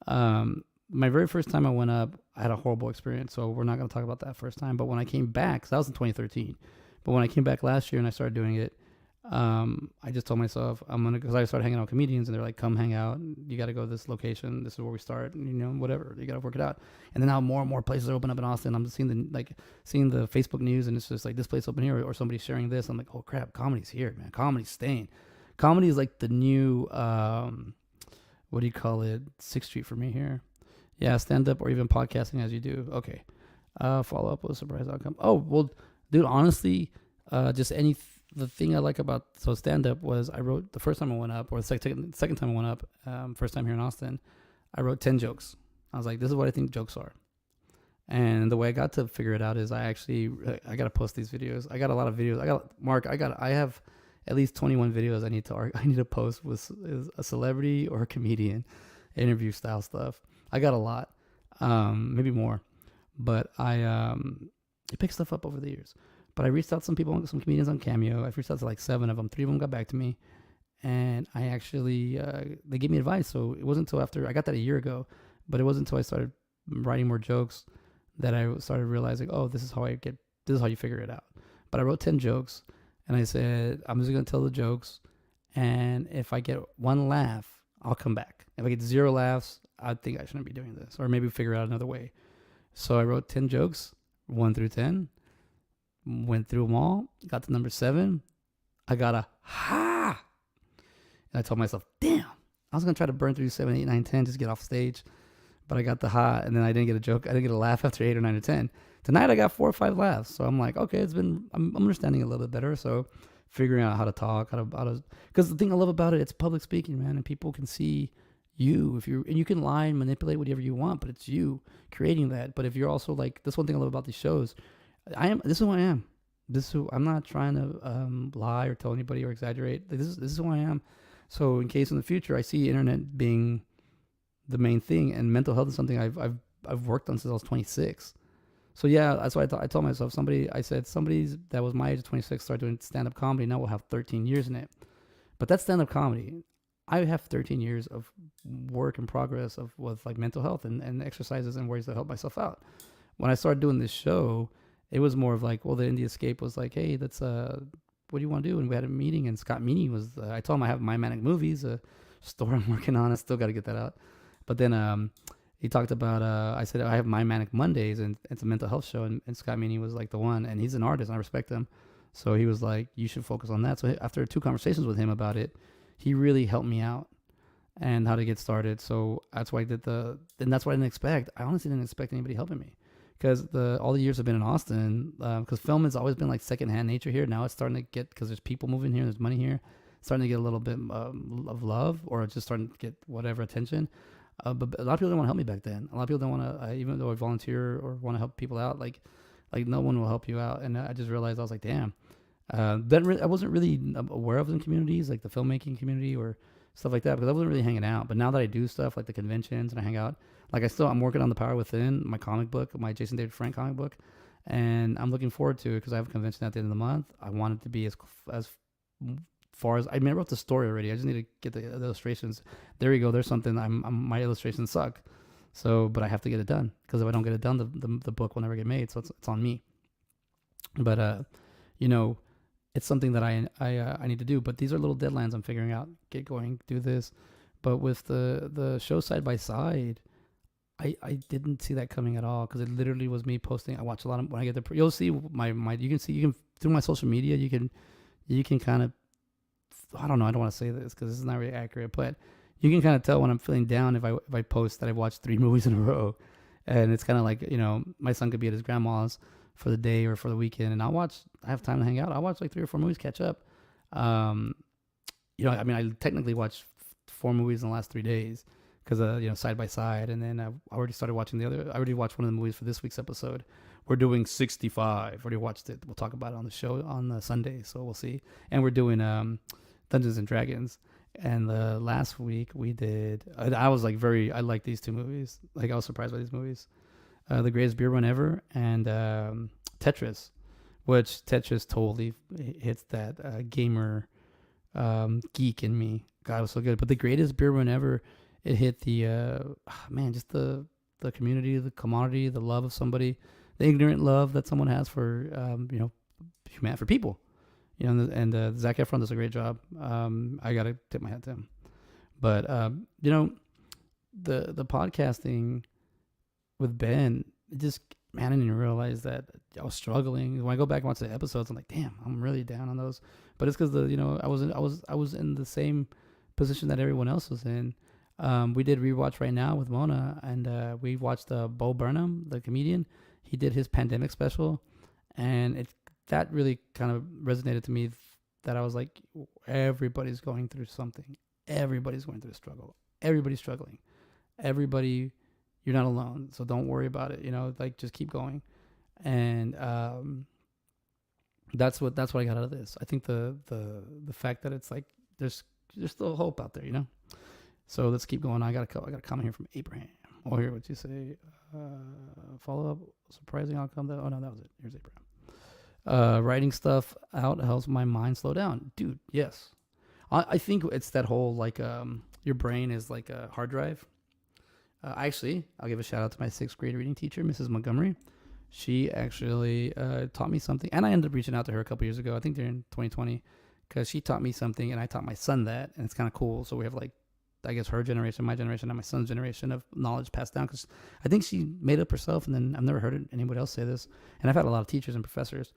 my very first time I went up, I had a horrible experience. So we're not going to talk about that first time. But when I came back, because that was in 2013. But when I came back last year and I started doing it, I just told myself because I started hanging out with comedians, and they're like, come hang out. You got to go to this location. This is where we start. And, whatever. You got to work it out. And then now more and more places are open up in Austin. I'm seeing the Facebook news, and it's just like this place open here, or somebody sharing this. I'm like, oh crap, comedy's here, man. Comedy's staying. Comedy is like the new, what do you call it? 6th Street for me here. Yeah, stand up or even podcasting as you do. Okay. Follow up with a surprise outcome. Oh, well, dude, honestly, the thing I like about stand up was I wrote the first time I went up, or the second time I went up, first time here in Austin, I wrote 10 jokes. I was like, this is what I think jokes are. And the way I got to figure it out is I got to post these videos. I got a lot of videos. I have at least 21 videos I need to post with a celebrity or a comedian, interview style stuff. I got a lot, maybe more, but I picked stuff up over the years. But I reached out to some comedians on Cameo. I reached out to like 7 of them. 3 of them got back to me, and I actually they gave me advice. So it wasn't until after I got that a year ago, but it wasn't until I started writing more jokes that I started realizing, oh, this is how you figure it out. But I wrote 10 jokes, and I said I'm just gonna tell the jokes, and if I get one laugh, I'll come back. If I get 0 laughs, I think I shouldn't be doing this, or maybe figure out another way. So I wrote 10 jokes, 1 through 10, went through them all, got to number 7. I got a ha. And I told myself, damn, I was going to try to burn through 7, 8, 9, 10, just get off stage. But I got the ha, and then I didn't get a joke. I didn't get a laugh after 8 or 9 or 10. Tonight I got 4 or 5 laughs. So I'm like, okay, I'm understanding a little bit better. So figuring out how to talk, because the thing I love about it, it's public speaking, man. And people can see you and you can lie and manipulate whatever you want, but it's you creating that. But if you're also like, that's one thing I love about these shows. This is who I am. I'm not trying to lie or tell anybody or exaggerate. This is who I am. So in case in the future I see internet being the main thing, and mental health is something I've worked on since I was 26. So yeah, that's why I told myself, somebody that was my age of 26 started doing stand-up comedy, now will have 13 years in it. But that's stand-up comedy. I have 13 years of work in progress with like mental health and exercises and ways to help myself out. When I started doing this show, it was more of like, well, the Indie Escape was like, hey, that's what do you want to do? And we had a meeting, and Scott Meany was, I told him I have My Manic Movies, a store I'm working on. I still got to get that out. But then he talked about, I said, I have My Manic Mondayz, and it's a mental health show. And Scott Meany was like the one, and he's an artist, and I respect him. So he was like, you should focus on that. So after 2 conversations with him about it, he really helped me out and how to get started. So that's why and that's what I didn't expect. I honestly didn't expect anybody helping me, because all the years I've been in Austin, because film has always been like secondhand nature here. Now it's starting to get, because there's people moving here, there's money here, it's starting to get a little bit of love, or just starting to get whatever attention. But a lot of people don't want to help me back then. A lot of people don't want to, even though I volunteer or want to help people out, like no one will help you out. And I just realized, I was like, damn. I wasn't really aware of the communities, like the filmmaking community or stuff like that, because I wasn't really hanging out. But now that I do stuff like the conventions and I hang out, like I'm working on The Power Within, my comic book, my Jason David Frank comic book, and I'm looking forward to it because I have a convention at the end of the month. I want it to be as far as, I wrote the story already. I just need to get the illustrations. There you go. There's something. My illustrations suck, but I have to get it done, because if I don't get it done, the book will never get made. So it's on me. But it's something that I need to do. But these are little deadlines I'm figuring out. Get going, do this. But with the show Side by Side, I didn't see that coming at all, because it literally was me posting. I watch a lot of, when I get the, you'll see you can through my social media, you can kind of, I don't know, I don't want to say this because this is not really accurate, but you can kind of tell when I'm feeling down if I post that I've watched 3 movies in a row. And it's kind of like, my son could be at his grandma's for the day or for the weekend, and I have time to hang out. I'll watch like 3 or 4 movies, catch up. I technically watched 4 movies in the last 3 days, because Side by Side, and then I already started watching I already watched one of the movies for this week's episode. We're doing 65. Already watched it. We'll talk about it on the show on Sunday, so we'll see. And we're doing Dungeons and Dragons. And last week we did, I was like I like these 2 movies. Like, I was surprised by these movies. The Greatest Beer Run Ever and Tetris, which Tetris totally hits that gamer geek in me. God, it was so good. But The Greatest Beer Run Ever, it hit the, just the community, the commodity, the love of somebody, the ignorant love that someone has for, for people. And Zac Efron does a great job. I got to tip my hat to him. But, the podcasting with Ben, I didn't realize that I was struggling. When I go back and watch the episodes, I'm like, damn, I'm really down on those. But it's because I was in the same position that everyone else was in. We did rewatch right now with Mona, and we watched Bo Burnham, the comedian. He did his pandemic special, and that really kind of resonated to me, that I was like, everybody's going through something. Everybody's going through a struggle. Everybody's struggling. Everybody, you're not alone. So don't worry about it. Just keep going. And that's what I got out of this. I think the fact that it's like there's still hope out there. So let's keep going. I got a comment here from Abraham. Oh, here, what you say? Follow up, surprising outcome. Oh no, that was it. Here's Abraham. Writing stuff out helps my mind slow down. Dude, yes. I think it's that whole like your brain is like a hard drive. Actually, I'll give a shout out to my sixth grade reading teacher, Mrs. Montgomery. She actually taught me something, and I ended up reaching out to her a couple years ago. I think during 2020, because she taught me something, and I taught my son that, and it's kind of cool. So we have like, I guess her generation, my generation, and my son's generation of knowledge passed down. Because I think she made it up herself, and then I've never heard anybody else say this. And I've had a lot of teachers and professors,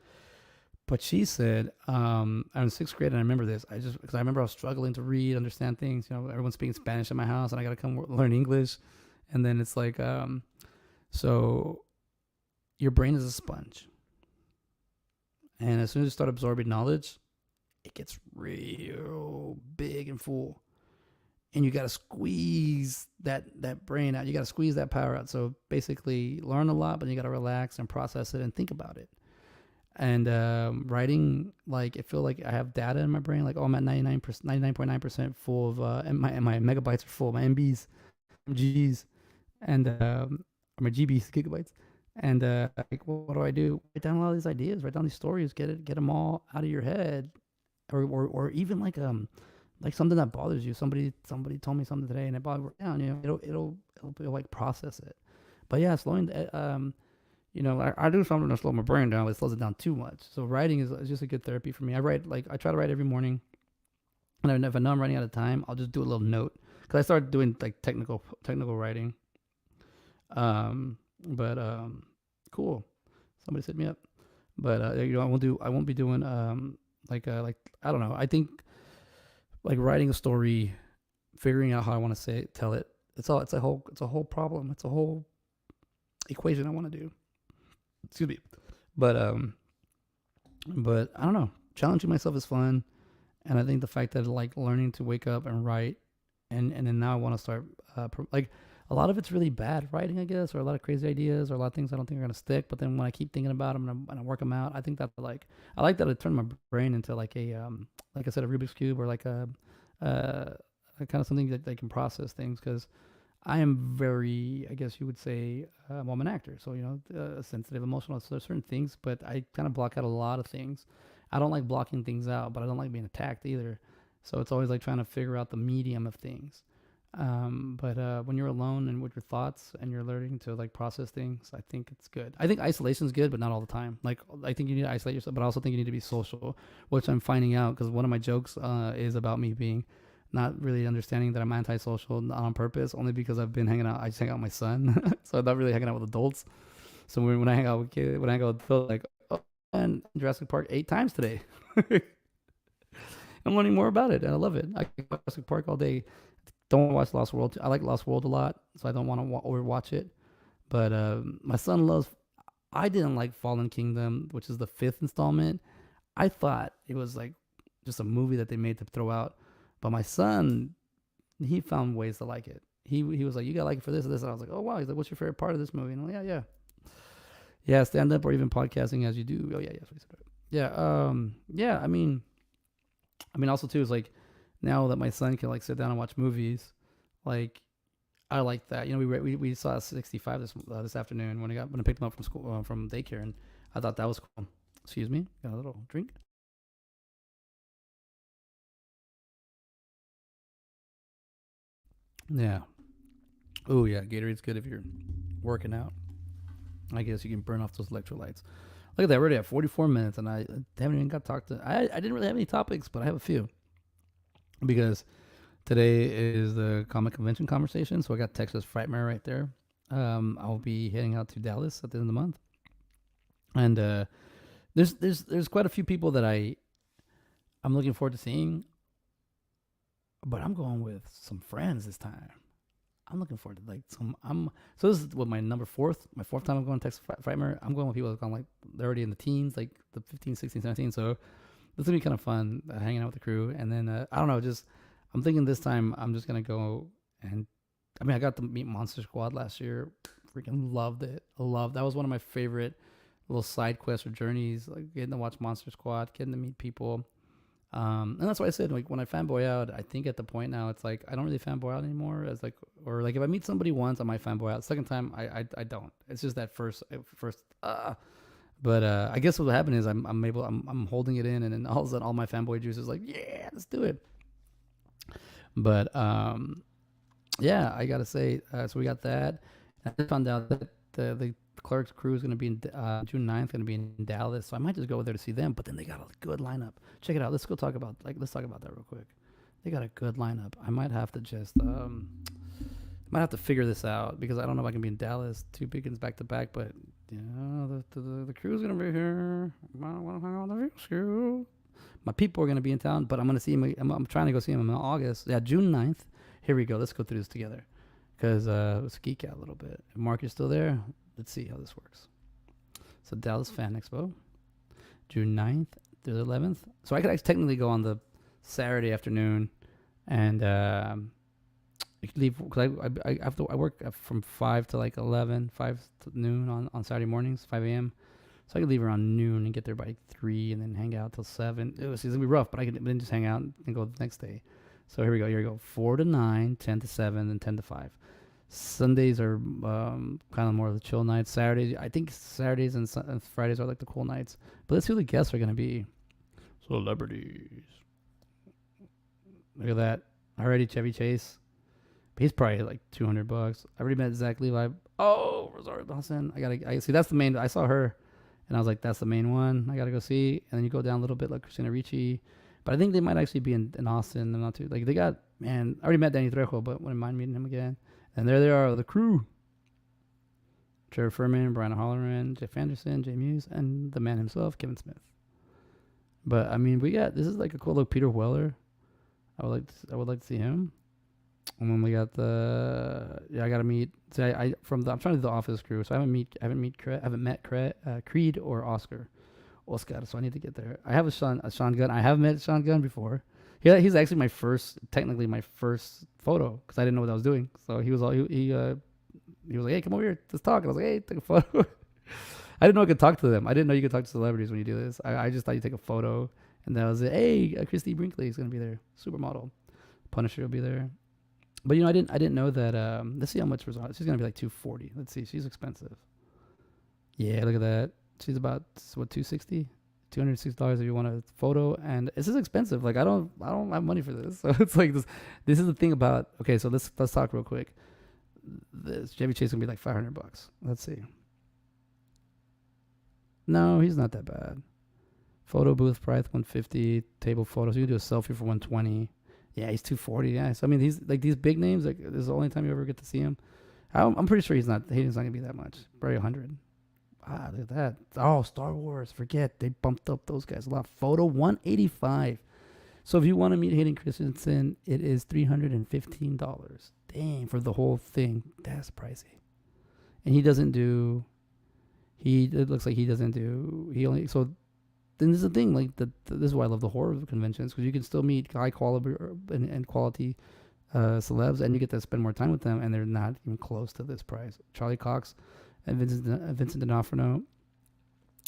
but she said, I'm in sixth grade, and I remember this. Because I remember I was struggling to read, understand things. You know, everyone's speaking Spanish in my house, and I got to come learn English. And then it's like, so your brain is a sponge. And as soon as you start absorbing knowledge, it gets real big and full. And you got to squeeze that brain out. You got to squeeze that power out. So basically, learn a lot, but you got to relax and process it and think about it. And writing, like, I feel like I have data in my brain. Like, oh, I'm at 99.9% full of, and my megabytes are full, my MBs, MGs, and my GBs, gigabytes. And like, what do I do? Write down a lot of these ideas, write down these stories, get them all out of your head, or even like something that bothers you. Somebody told me something today, and it bothered me down. You know, it'll like process it. But yeah, slowing. You know, I do something to slow my brain down, but it slows it down too much. So writing is just a good therapy for me. I try to write every morning, and if I know I'm running out of time, I'll just do a little note, because I started doing like technical writing. But cool. Somebody set me up. But you know, I won't be doing like I don't know. I think like writing a story, figuring out how I want to tell it. It's a whole problem. It's a whole equation I want to do. Excuse me. But I don't know. Challenging myself is fun, and I think the fact that like learning to wake up and write, and then now I want to start like. A lot of it's really bad writing, I guess, or a lot of crazy ideas, or a lot of things I don't think are gonna stick. But then when I keep thinking about them and I work them out, I think that I like that I turn my brain into like a like I said, a Rubik's cube, or like a kind of something that they can process things. Because I am very, I guess you would say, well, I'm an actor, so you know, sensitive, emotional. So there's certain things, but I kind of block out a lot of things. I don't like blocking things out, but I don't like being attacked either. So it's always like trying to figure out the medium of things. But when you're alone and with your thoughts and you're learning to like process things, I think it's good. I think isolation is good, but not all the time. Like, I think you need to isolate yourself, but I also think you need to be social, which I'm finding out, because one of my jokes is about me being not really understanding that I'm antisocial, not on purpose, only because I've been hanging out. I just hang out with my son, so I'm not really hanging out with adults. So when I hang out with kids, when I hang out with Phil, like, oh, and Jurassic Park 8 times today. I'm learning more about it, and I love it. I can go to Jurassic Park all day. Don't watch Lost World. I like Lost World a lot, so I don't want to overwatch it. But my son loves. I didn't like Fallen Kingdom, which is the 5th installment. I thought it was like just a movie that they made to throw out. But my son, he found ways to like it. He was like, you gotta like it for this and this. And I was like, oh wow. He's like, what's your favorite part of this movie? And I'm like, yeah, stand up or even podcasting as you do. Oh yeah, yeah. I mean, also too is like, now that my son can like sit down and watch movies, like I like that. You know, we saw 65 this afternoon when I picked him up from school from daycare, and I thought that was cool. Excuse me, got a little drink. Yeah. Oh yeah, Gatorade's good if you're working out. I guess you can burn off those electrolytes. Look at that, we're already at 44 minutes, and I haven't even got to talk to. I didn't really have any topics, but I have a few, because today is the comic convention conversation, so I got Texas Frightmare right there. I'll be heading out to Dallas at the end of the month, and there's quite a few people that I'm looking forward to seeing, but I'm going with some friends this time. I'm looking forward to like some. So this is what my my fourth time I'm going to Texas Frightmare. I'm going with people that are like they're already in the teens, like the 15, 16, 17. So this will be kind of fun hanging out with the crew, and then I don't know, just. I'm thinking this time I'm just gonna go, and I mean I got to meet Monster Squad last year. Freaking loved it. That was one of my favorite little side quests or journeys, like getting to watch Monster Squad, getting to meet people. And that's why I said, like, when I fanboy out, I think at the point now it's like I don't really fanboy out anymore. As like, or like if I meet somebody once, I might fanboy out. Second time, I don't. It's just that first. But I guess what happened is I'm holding it in, and then all of a sudden all my fanboy juice is like, yeah, let's do it. But yeah, I gotta say, so we got that. I just found out that the Clerks crew is gonna be in June 9th, gonna be in Dallas. So I might just go over there to see them. But then they got a good lineup. Check it out. Let's talk about that real quick. They got a good lineup. I might have to just might have to figure this out because I don't know if I can be in Dallas 2 weekends back to back. But the crew's gonna be here. I want to hang out with the crew. My people are gonna be in town, but I'm gonna see him. I'm trying to go see him in August. Yeah, June 9th. Here we go. Let's go through this together because let's geek out a little bit. If Mark is still there, let's see how this works. So Dallas Fan Expo, June 9th through the 11th. So I could actually technically go on the Saturday afternoon and leave because I work from 5 to like 11, 5 to noon on Saturday mornings, 5 a.m. So I could leave around noon and get there by 3 and then hang out till 7. It's going to be rough, but I could then just hang out and go the next day. So here we go. 4 to 9, 10 to 7, and 10 to 5. Sundays are kind of more of the chill nights. Saturdays, I think Saturdays and Fridays are like the cool nights. But let's see who the guests are going to be. Celebrities. Look at that. Already Chevy Chase. He's probably like $200. I already met Zach Levi. Oh, Rosario Dawson. I see. That's the main. I saw her, and I was like, that's the main one. I gotta go see. And then you go down a little bit like Christina Ricci, but I think they might actually be in Austin. I'm not too like they got man. I already met Danny Trejo, but wouldn't mind meeting him again. And there they are, the crew. Trevor Furman, Brian Holloran, Jeff Anderson, Jay Muse, and the man himself, Kevin Smith. But I mean, this is like a cool look. Peter Weller. I would like to see him. And then we got I gotta meet. So I'm trying to do the Office crew, so I haven't met Creed or Oscar. So I need to get there. I have a Sean Gunn. I have met Sean Gunn before. He's actually technically my first photo because I didn't know what I was doing. So he was like, hey, come over here, let's talk. And I was like, hey, take a photo. I didn't know I could talk to them. I didn't know you could talk to celebrities when you do this. I just thought you take a photo, and that was it. Hey, Christy Brinkley is gonna be there. Supermodel. Punisher will be there. But I didn't know that. Let's see how much Rosario. She's gonna be like $240. Let's see. She's expensive. Yeah, look at that. She's about $260 if you want a photo, and this is expensive. Like I don't have money for this. So it's like this. This is the thing about. Okay, so let's talk real quick. This Chevy Chase is gonna be like $500. Let's see. No, he's not that bad. Photo booth price $150. Table photos. You can do a selfie for $120. Yeah, he's $240. Yeah, so I mean, these big names. Like, this is the only time you ever get to see him. I'm pretty sure he's not gonna be that much. Probably $100. Ah, look at that. Oh, Star Wars. Forget they bumped up those guys a lot. Photo $185. So if you want to meet Hayden Christensen, it is $315. Dang, for the whole thing. That's pricey. And he doesn't do. It looks like he doesn't do. He only so. Then there's the thing, like this is why I love the horror conventions, because you can still meet high quality and quality celebs, and you get to spend more time with them, and they're not even close to this price. Charlie Cox and Vincent D'Onofrio.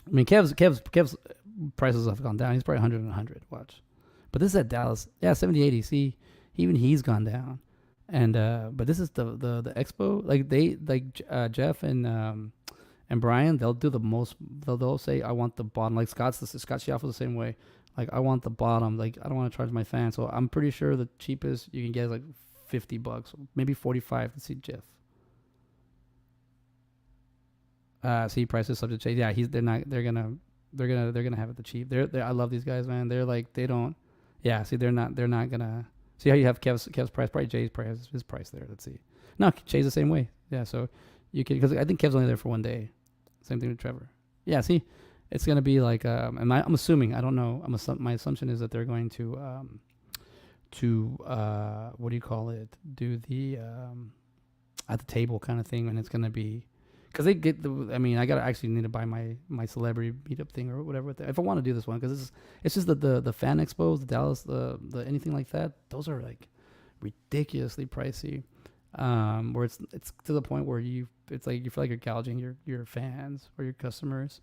I mean, Kev's prices have gone down. He's probably 100 and 100. Watch, but this is at Dallas. Yeah, 70, 80. See, even he's gone down. And but this is the expo. Like Jeff and Brian, they'll do the most. They'll say, I want the bottom. Like Scott Schiaffo the same way. Like, I want the bottom. Like, I don't want to charge my fans. So I'm pretty sure the cheapest you can get is like $50, maybe 45 to see Jeff. See, prices subject to change. Yeah, they're gonna have it the cheap. I love these guys, man. They're like, they don't. Yeah, see, they're not gonna. See how you have Kev's price, probably Jay's price, his price there. Let's see. No, Jay's the same way. Yeah, so you can, because I think Kev's only there for one day. Same thing with Trevor. Yeah, see, it's gonna be like, and I'm assuming, I don't know. My assumption is that they're going to what do you call it? Do the at the table kind of thing, and it's gonna be, because they get I actually need to buy my celebrity meetup thing or whatever if I want to do this one, because it's just the fan expos, the Dallas, the anything like that. Those are like ridiculously pricey. Where it's to the point where it's like you feel like you're gouging your fans or your customers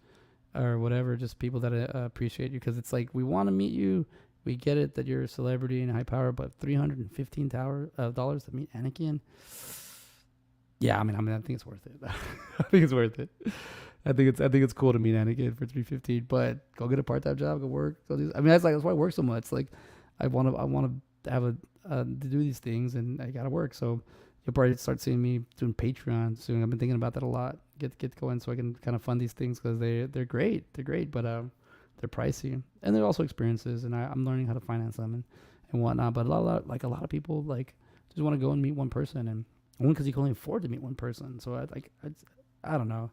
or whatever, just people that appreciate you, because it's like, we want to meet you. We get it that you're a celebrity and high power, but $315 to meet Anakin. Yeah, I mean, I think it's worth it. I think it's worth it. I think it's cool to meet Anakin for $315, but go get a part-time job, go work. That's why I work so much. Like, I want to have to do these things, and I gotta work. So you'll probably start seeing me doing Patreon soon. I've been thinking about that a lot. Get going so I can kind of fund these things because they're great. They're great, but they're pricey, and they're also experiences, and I'm learning how to finance them and whatnot. But a lot of people like just want to go and meet one person, and one because you can only afford to meet one person. So I don't know.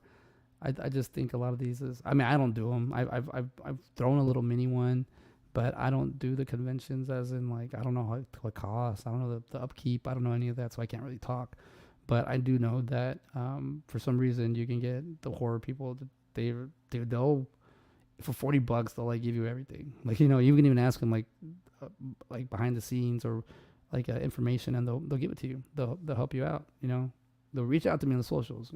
I just think a lot of these is, I mean, I don't do them. I've thrown a little mini one, but I don't do the conventions as in like, I don't know what it costs. I don't know the upkeep. I don't know any of that, so I can't really talk. But I do know that for some reason you can get the horror people. They'll for $40 they'll like give you everything. Like, you can even ask them like behind the scenes or like information, and they'll give it to you. They'll help you out. They'll reach out to me on the socials.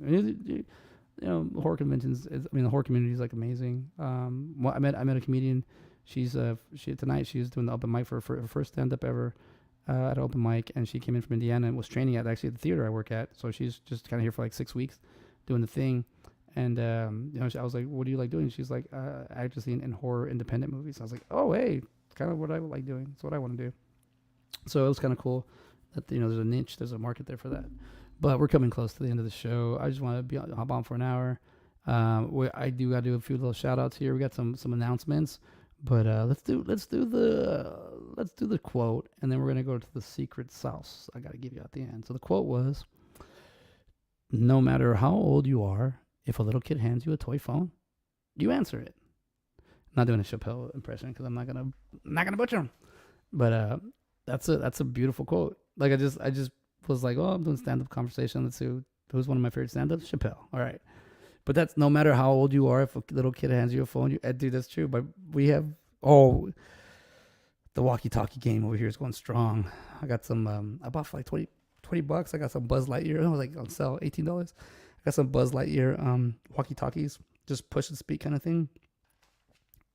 Horror conventions. The horror community is like amazing. I met a comedian. Tonight she's doing the open mic for her first stand up ever at an open mic, and she came in from Indiana and was training at the theater I work at. So she's just kind of here for like 6 weeks doing the thing. And I was like, "What do you like doing?" She's like, "Acting in horror independent movies." I was like, "Oh, hey, it's kind of what I like doing. It's what I want to do." So it was kind of cool that there's a niche, there's a market there for that. But we're coming close to the end of the show. I just want to hop on for an hour. I do got to do a few little shout outs here. We got some announcements, but let's do the quote, and then we're gonna go to the secret sauce I got to give you at the end. So the quote was, "No matter how old you are, if a little kid hands you a toy phone, you answer it." I'm not doing a Chappelle impression because I'm not gonna butcher him, but that's a beautiful quote. Like I just was like, oh, I'm doing stand-up conversation. Let's see who's one of my favorite stand-ups. Chappelle. All right. But that's no matter how old you are, if a little kid hands you a phone, dude, that's true. But we have, the walkie-talkie game over here is going strong. I got some, I bought for like $20. I got some Buzz Lightyear. I was like on sale, $18. I got some Buzz Lightyear walkie-talkies, just push and speak kind of thing.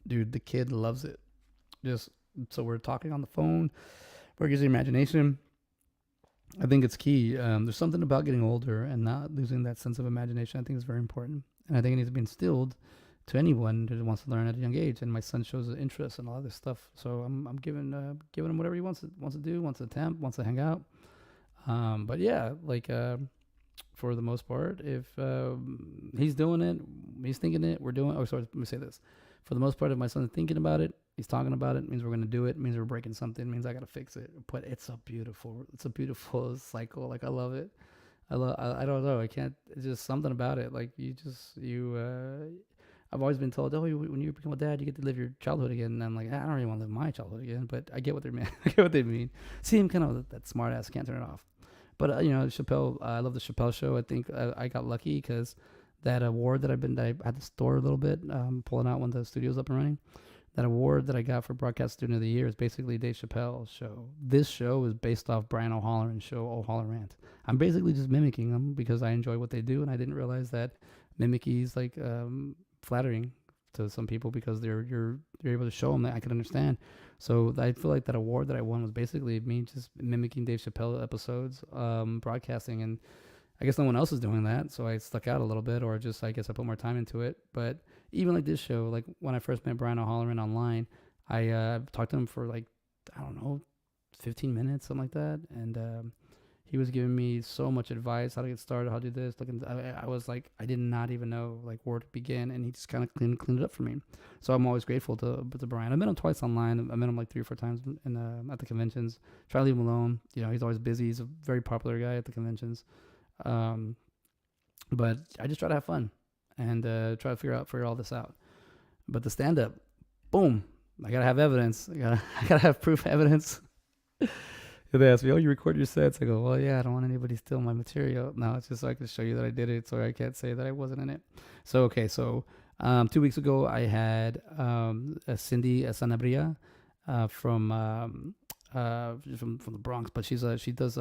Dude, the kid loves it. So we're talking on the phone, where it gives you imagination. I think it's key. There's something about getting older and not losing that sense of imagination. I think is very important, and I think it needs to be instilled to anyone who wants to learn at a young age. And my son shows an interest in a lot of this stuff, so I'm giving him whatever he wants to do, wants to attempt, wants to hang out. But yeah, like for the most part, if he's doing it, he's thinking it, we're doing. Oh, sorry, let me say this. For the most part, if my son's thinking about it, he's talking about it, means we're going to do it, means we're breaking something, means I got to fix it. But it's a beautiful cycle. Like, I love it. I don't know. I can't, it's just something about it. Like I've always been told, when you become a dad, you get to live your childhood again. And I'm like, I don't really want to live my childhood again, but I get what they mean. I get what they mean. See him kind of that smart ass, can't turn it off. But, Chappelle, I love the Chappelle show. I think I got lucky because that award that I had to store a little bit, pulling out when the studio's up and running. That award that I got for Broadcast Student of the Year is basically Dave Chappelle's show. This show is based off Brian O'Halloran's show, O'Halloran. I'm basically just mimicking them because I enjoy what they do, and I didn't realize that mimicry is like flattering to some people because you're able to show them that I can understand. So I feel like that award that I won was basically me just mimicking Dave Chappelle episodes, broadcasting, and I guess no one else is doing that, so I stuck out a little bit, or just I guess I put more time into it. But even like this show, like when I first met Brian O'Halloran online, I talked to him for like, I don't know, 15 minutes, something like that, and he was giving me so much advice, how to get started, how to do this. I was like, I did not even know like where to begin, and he just kind of cleaned it up for me. So I'm always grateful to Brian. I met him twice online. I met him like 3 or 4 times at the conventions. Try to leave him alone. He's always busy. He's a very popular guy at the conventions. But I just try to have fun and try to figure all this out. But the stand-up, boom, I gotta have evidence. I gotta have proof evidence. They ask me, "Oh, you record your sets?" I go, "Well, yeah, I don't want anybody steal my material. No, it's just so I can show you that I did it, so I can't say that I wasn't in it." So okay, 2 weeks ago I had Cindy Sanabria from the Bronx, but she does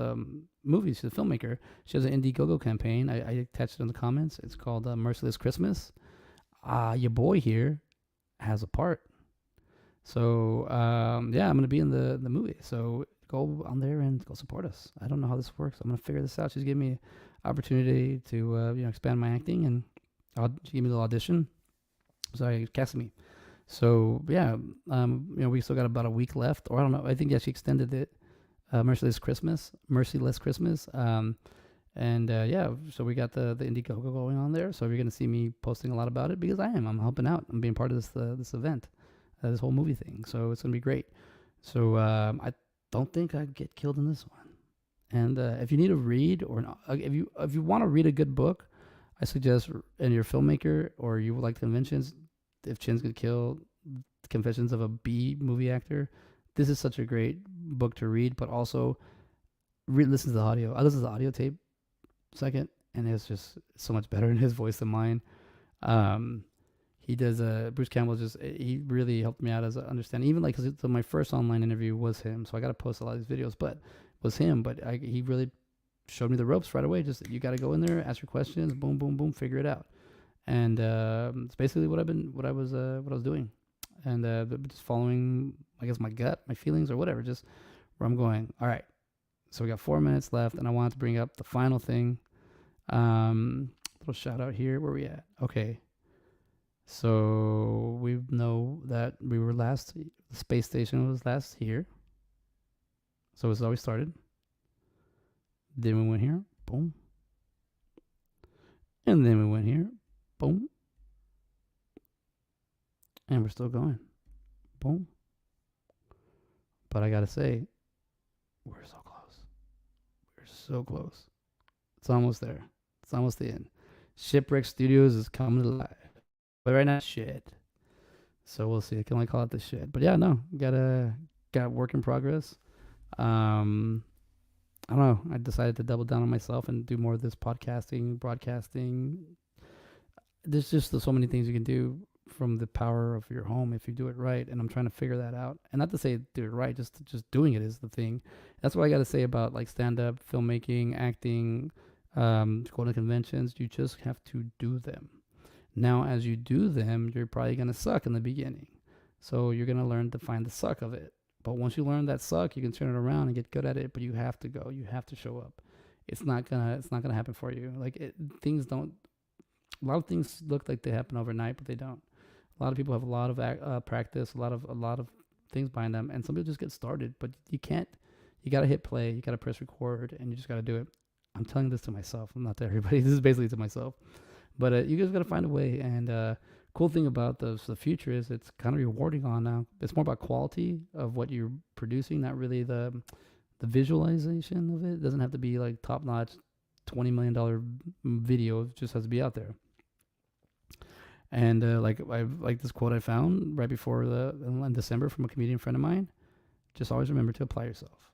movies. She's a filmmaker. She has an IndieGoGo campaign. I attached it in the comments. It's called Merciless Christmas. Your boy here has a part. So I'm gonna be in the movie. So go on there and go support us. I don't know how this works. I'm gonna figure this out. She's giving me opportunity to expand my acting, and she gave me the audition. So I casted me. So yeah, we still got about a week left, or I don't know. I think she extended it Merciless Christmas. And yeah, so we got the IndieGoGo going on there. So you're gonna see me posting a lot about it because I'm helping out. I'm being part of this event, this whole movie thing. So it's gonna be great. So I don't think I'd get killed in this one. And if you need to read if you want to read a good book, I suggest, and you're a filmmaker or you would like conventions, if Chin's Gonna Kill, Confessions of a B movie actor, this is such a great book to read. But also listen to the audio. I listen to the audio tape second, and it's just so much better in his voice than mine. He does Bruce Campbell he really helped me out as an understanding. Even like, because my first online interview was him, so I got to post a lot of these videos, but was him. But he really showed me the ropes right away. Just, you got to go in there, ask your questions, boom, boom, boom, figure it out. And it's basically what I was doing, and just following, I guess, my gut, my feelings, or whatever, just where I'm going. All right, so we got 4 minutes left, and I wanted to bring up the final thing. Little shout out here. Where we at? Okay. So we know that we were last, the space station was last here. So it's always started. Then we went here, boom. And then we went here, boom. And we're still going, boom. But I gotta say, we're so close. We're so close. It's almost there. It's almost the end. Shipwreck Studios is coming to life. But right now, shit. So we'll see. I can only call it the shit. But yeah, no. Got work in progress. I don't know. I decided to double down on myself and do more of this podcasting, broadcasting. There's just so many things you can do from the power of your home if you do it right. And I'm trying to figure that out. And not to say do it right, just doing it is the thing. That's what I got to say about like stand-up, filmmaking, acting, going to conventions. You just have to do them. Now, as you do them, you're probably going to suck in the beginning. So you're going to learn to find the suck of it. But once you learn that suck, you can turn it around and get good at it. But you have to go. You have to show up. It's not gonna happen for you. Like, things don't. A lot of things look like they happen overnight, but they don't. A lot of people have a lot of practice, a lot of things behind them, and some people just get started. But you can't. You gotta hit play. You gotta press record, and you just gotta do it. I'm telling this to myself. I'm not to everybody. This is basically to myself. But you guys got to find a way. And cool thing about the future is it's kind of rewarding on now. It's more about quality of what you're producing, not really the visualization of it. It doesn't have to be like top-notch $20 million video. It just has to be out there. And like this quote I found right before in December from a comedian friend of mine. Just always remember to apply yourself.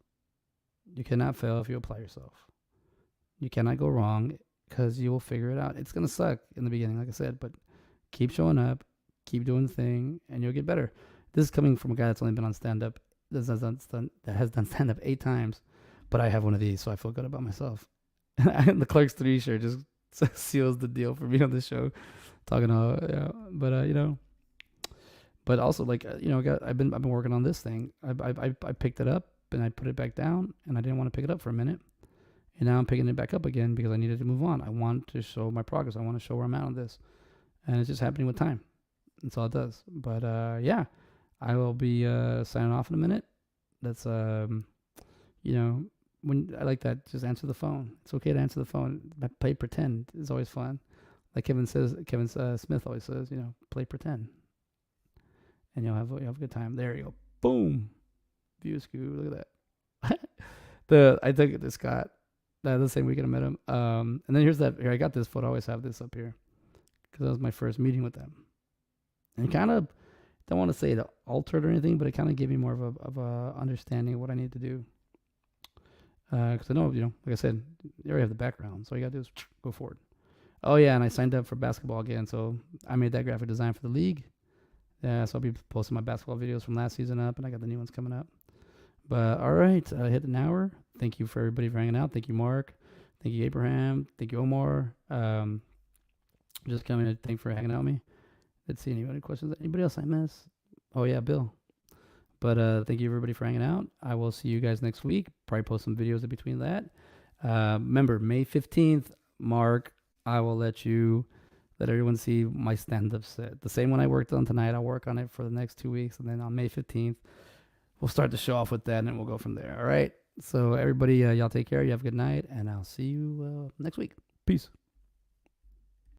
You cannot fail if you apply yourself. You cannot go wrong, because you will figure it out. It's going to suck in the beginning, like I said, but keep showing up, keep doing the thing, and you'll get better. This is coming from a guy that's only been on stand-up, that has done stand-up 8 times, but I have one of these, so I feel good about myself. And the Clerks 3 shirt just seals the deal for me on this show. Talking about, but also, like, I've been working on this thing. I picked it up, and I put it back down, and I didn't want to pick it up for a minute. And now I'm picking it back up again because I needed to move on. I want to show my progress. I want to show where I'm at on this. And it's just happening with time. That's all it does. But yeah, I will be signing off in a minute. That's, when I like that, just answer the phone. It's okay to answer the phone. Play pretend is always fun. Like Kevin Smith always says, play pretend. And you'll have a good time. There you go. Boom. View scoop. Look at that. I took it to Scott. The same weekend I met him. And then here I got this photo. I always have this up here because that was my first meeting with them. And kind of, don't want to say it altered or anything, but it kind of gave me more of a understanding of what I need to do. Because I know, like I said, you already have the background, so all you got to do is go forward. Oh yeah, and I signed up for basketball again, so I made that graphic design for the league. Yeah, so I'll be posting my basketball videos from last season up, and I got the new ones coming up. But all right, hit an hour. Thank you for everybody for hanging out. Thank you, Mark. Thank you, Abraham. Thank you, Omar. Just coming to thank for hanging out with me. Let's see, anybody questions? Anybody else I miss? Oh yeah, Bill. But thank you everybody for hanging out. I will see you guys next week. Probably post some videos in between that. Remember, May 15th, Mark, I will let everyone see my stand-up set. The same one I worked on tonight, I'll work on it for the next 2 weeks. And then on May 15th, we'll start the show off with that, and then we'll go from there. All right? So everybody, y'all take care. You have a good night, and I'll see you next week. Peace.